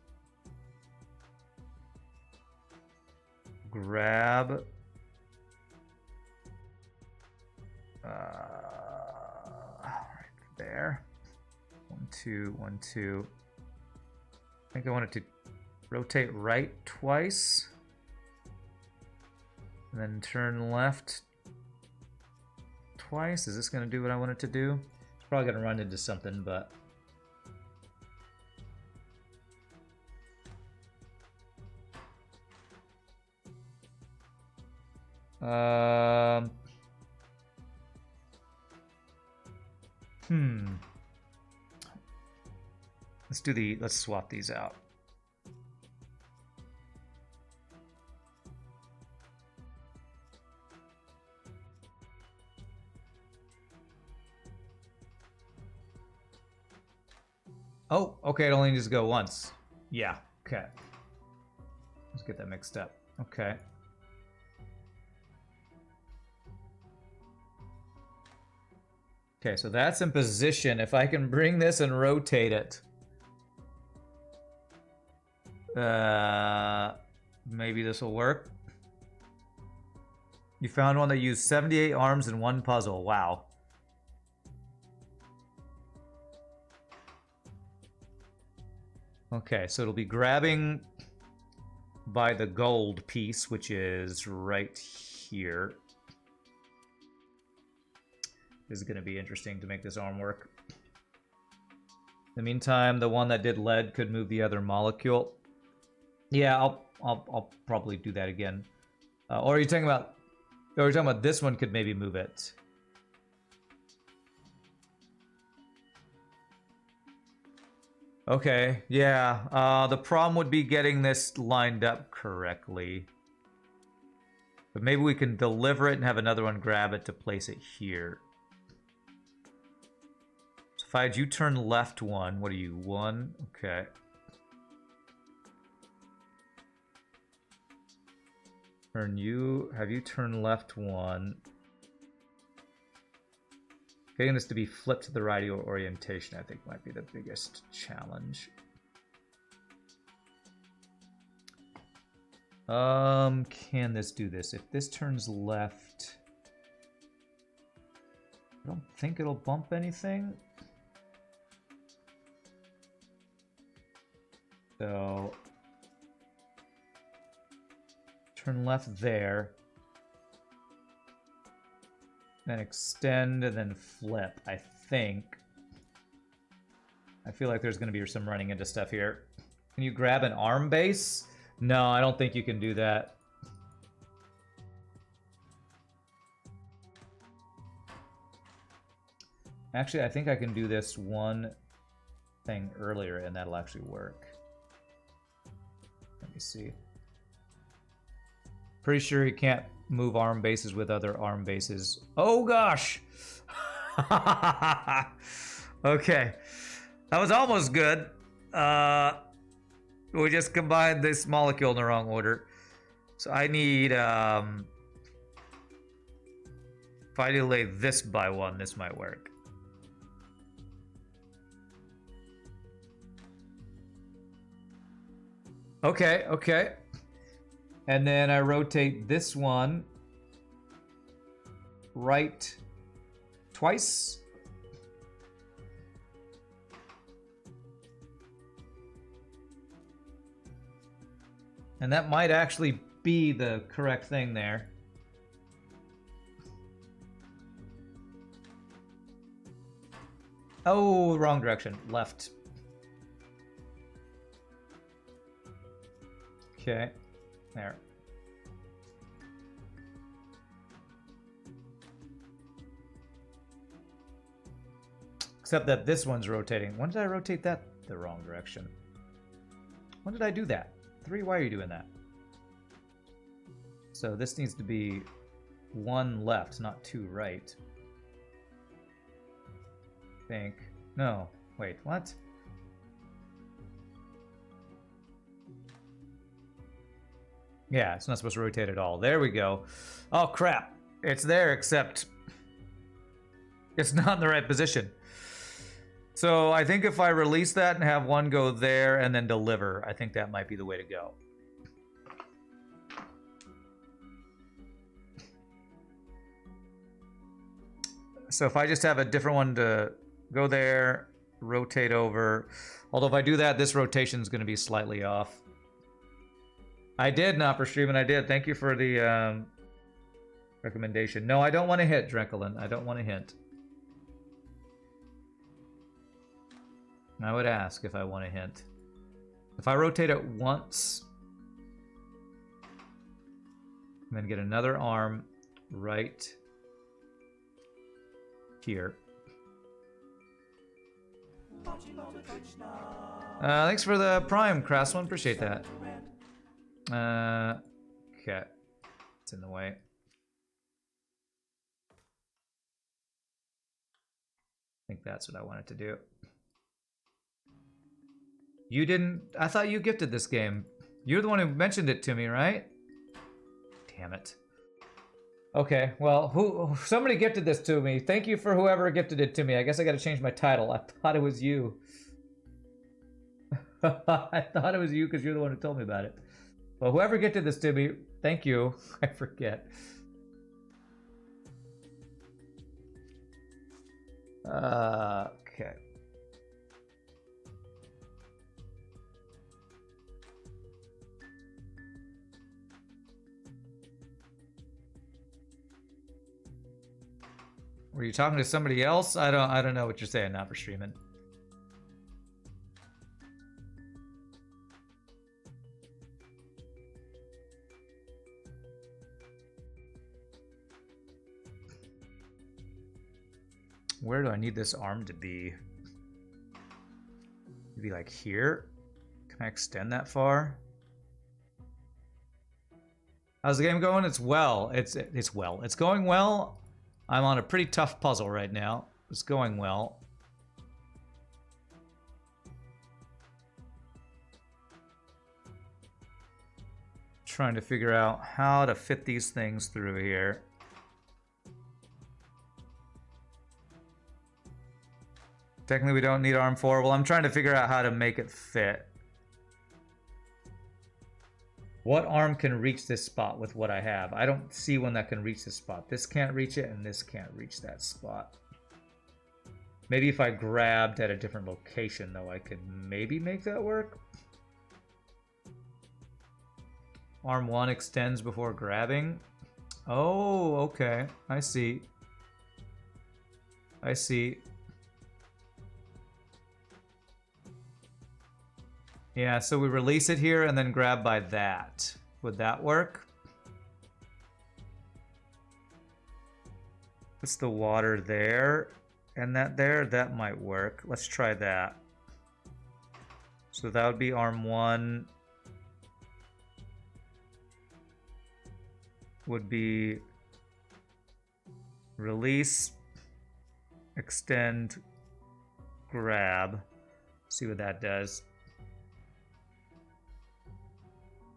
grab right there. 1, 2, 1, 2. I think I want it to rotate right twice and then turn left twice. Is this going to do what I want it to do? It's probably going to run into something, but let's swap these out. Oh, okay, it only needs to go once. Yeah, okay. Let's get that mixed up. Okay. Okay, so that's in position. If I can bring this and rotate it, maybe this will work. You found one that used 78 arms in one puzzle. Wow. Okay, so it'll be grabbing by the gold piece, which is right here. This is going to be interesting to make this arm work. In the meantime, the one that did lead could move the other molecule. Yeah, I'll probably do that again. Or are you talking about? Or are you talking about this one could maybe move it? Okay, yeah. The problem would be getting this lined up correctly. But maybe we can deliver it and have another one grab it to place it here. So if I had you turn left 1, what are you, 1? Okay. Have you turn left 1. Getting this to be flipped to the right orientation, I think, might be the biggest challenge. Can this do this? If this turns left, I don't think it'll bump anything. So turn left there. Then extend and then flip, I think. I feel like there's going to be some running into stuff here. Can you grab an arm base? No, I don't think you can do that. Actually, I think I can do this one thing earlier and that'll actually work. Let me see. Pretty sure you can't move arm bases with other arm bases. Oh gosh! Okay. That was almost good. We just combined this molecule in the wrong order. So I need, if I delay this by one, this might work. Okay, okay. And then I rotate this one right twice. And that might actually be the correct thing there. Oh, wrong direction. Left. Okay. There. Except that this one's rotating. When did I rotate that the wrong direction? When did I do that? 3, why are you doing that? So this needs to be 1 left, not 2 right. I think. No. Wait, what? Yeah, it's not supposed to rotate at all. There we go. Oh, crap. It's there, except it's not in the right position. So I think if I release that and have one go there and then deliver, I think that might be the way to go. So if I just have a different one to go there, rotate over. Although if I do that, this rotation is going to be slightly off. I did, not for streaming. I did. Thank you for the recommendation. No, I don't want to hit, Drenkelin. I don't want to hint. I would ask if I want a hint. If I rotate it once, and then get another arm right here. Thanks for the Prime, Craftsman. Appreciate that. Okay. It's in the way. I think that's what I wanted to do. You didn't... I thought you gifted this game. You're the one who mentioned it to me, right? Damn it. Okay, well, somebody gifted this to me. Thank you for whoever gifted it to me. I guess I gotta change my title. I thought it was you. I thought it was you because you're the one who told me about it. Well, whoever gifted this to me, thank you. I forget. Okay. Were you talking to somebody else? I don't know what you're saying, not for streaming. Where do I need this arm to be? Maybe like here? Can I extend that far? How's the game going? It's well. It's going well. I'm on a pretty tough puzzle right now. It's going well. Trying to figure out how to fit these things through here. Technically, we don't need arm 4. Well, I'm trying to figure out how to make it fit. What arm can reach this spot with what I have? I don't see one that can reach this spot. This can't reach it, and this can't reach that spot. Maybe if I grabbed at a different location, though, I could maybe make that work. Arm 1 extends before grabbing. Oh, okay. I see. I see. Yeah, so we release it here and then grab by that. Would that work? What's the water there? And that there? That might work. Let's try that. So that would be arm 1. Would be release, extend, grab. See what that does.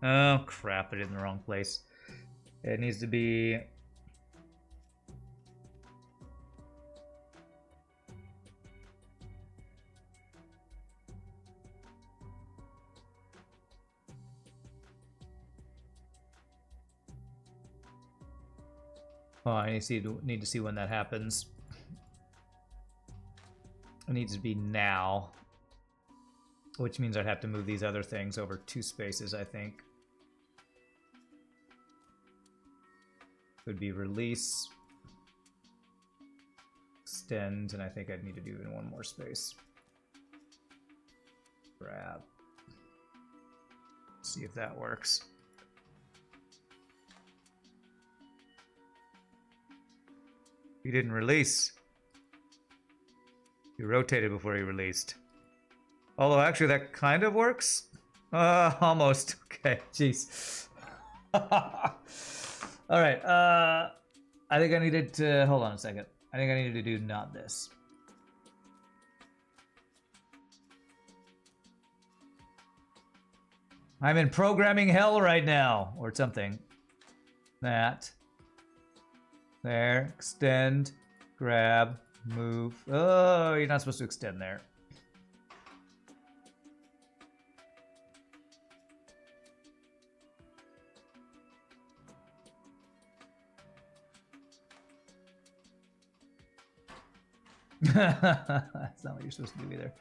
Oh, crap. I did it in the wrong place. It needs to be... Oh, I need to see when that happens. It needs to be now. Which means I'd have to move these other things over 2 spaces, I think. Would be release, extend, and I think I'd need to do it in 1 more space. Grab. See if that works. You didn't release. You rotated before you released. Although actually that kind of works. Almost. Okay, jeez. All right. I think I needed to hold on a second. I think I needed to do not this. I'm in programming hell right now, or something. That. There. Extend. Grab. Move. Oh, you're not supposed to extend there. That's not what you're supposed to do either.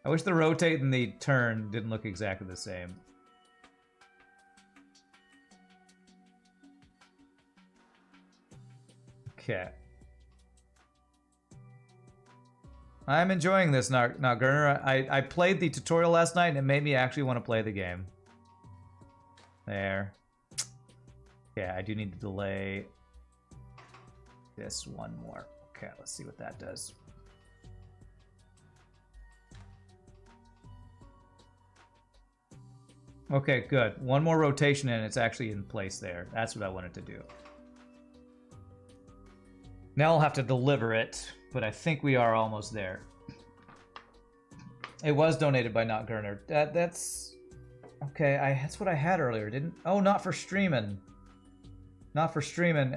I wish the rotate and the turn didn't look exactly the same. Okay. I'm enjoying this, not Gurner. I played the tutorial last night and it made me actually want to play the game. There. Yeah, I do need to delay this 1 more. Okay, let's see what that does. Okay, good. 1 more rotation and it's actually in place there. That's what I wanted to do. Now I'll have to deliver it, but I think we are almost there. It was donated by Not Gurner. That's... Okay, that's what I had earlier, didn't... Oh, not for streaming. Not for streaming.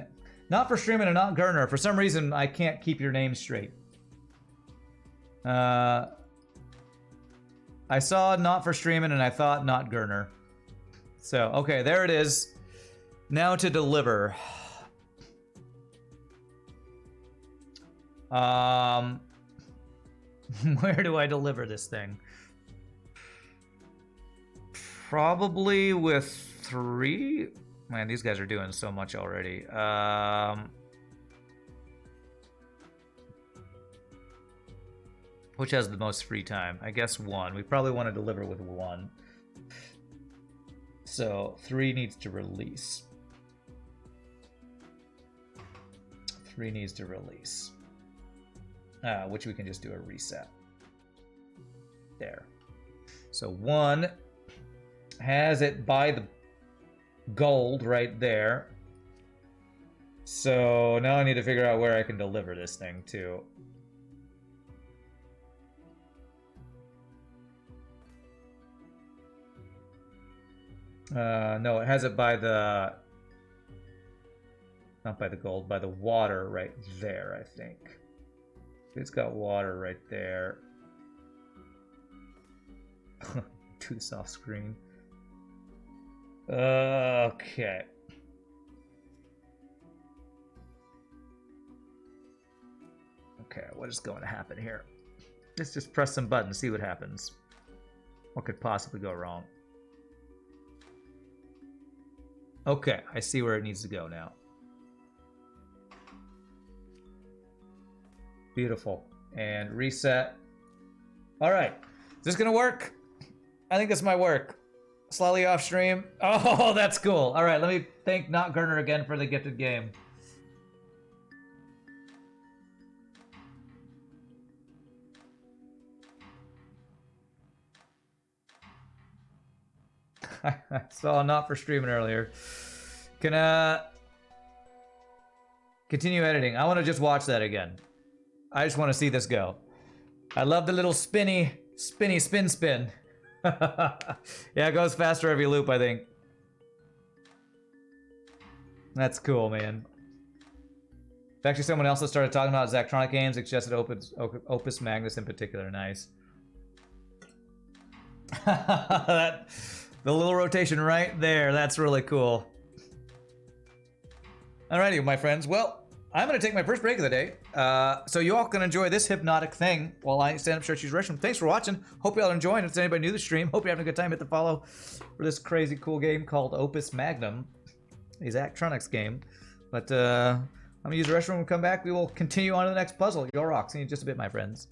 Not for streaming and not Gurner. For some reason, I can't keep your name straight. I saw not for streaming and I thought not Gurner. So, okay, there it is. Now to deliver. Where do I deliver this thing? Probably with 3... Man, these guys are doing so much already. Which has the most free time? I guess 1. We probably want to deliver with 1. So 3 needs to release. 3 needs to release. Which we can just do a reset. There. So 1 has it by the gold right there. So now I need to figure out where I can deliver this thing to. No, it has it by the... Not by the gold, by the water right there, I think. It's got water right there. Too soft screen. Okay. Okay, what is going to happen here? Let's just press some buttons, see what happens. What could possibly go wrong? Okay, I see where it needs to go now. Beautiful. And reset. All right. Is this going to work? I think this might work. Slightly off stream. Oh, that's cool. All right, let me thank Not Gurner again for the gifted game. I saw Not for streaming earlier. Can continue editing. I want to just watch that again. I just want to see this go. I love the little spin. Yeah, it goes faster every loop, I think. That's cool, man. Actually, someone else that started talking about Zachtronic games suggested Opus Magnus in particular. Nice. The little rotation right there. That's really cool. Alrighty, my friends. Well, I'm going to take my first break of the day. So you all can enjoy this hypnotic thing while I stand up, stretch, use restroom. Thanks for watching. Hope you all are enjoying. If there's anybody new to the stream, hope you're having a good time. Hit the follow for this crazy cool game called Opus Magnum. A Zachtronics game. But I'm going to use the restroom and come back. We will continue on to the next puzzle. You'll rock. See you in just a bit, my friends.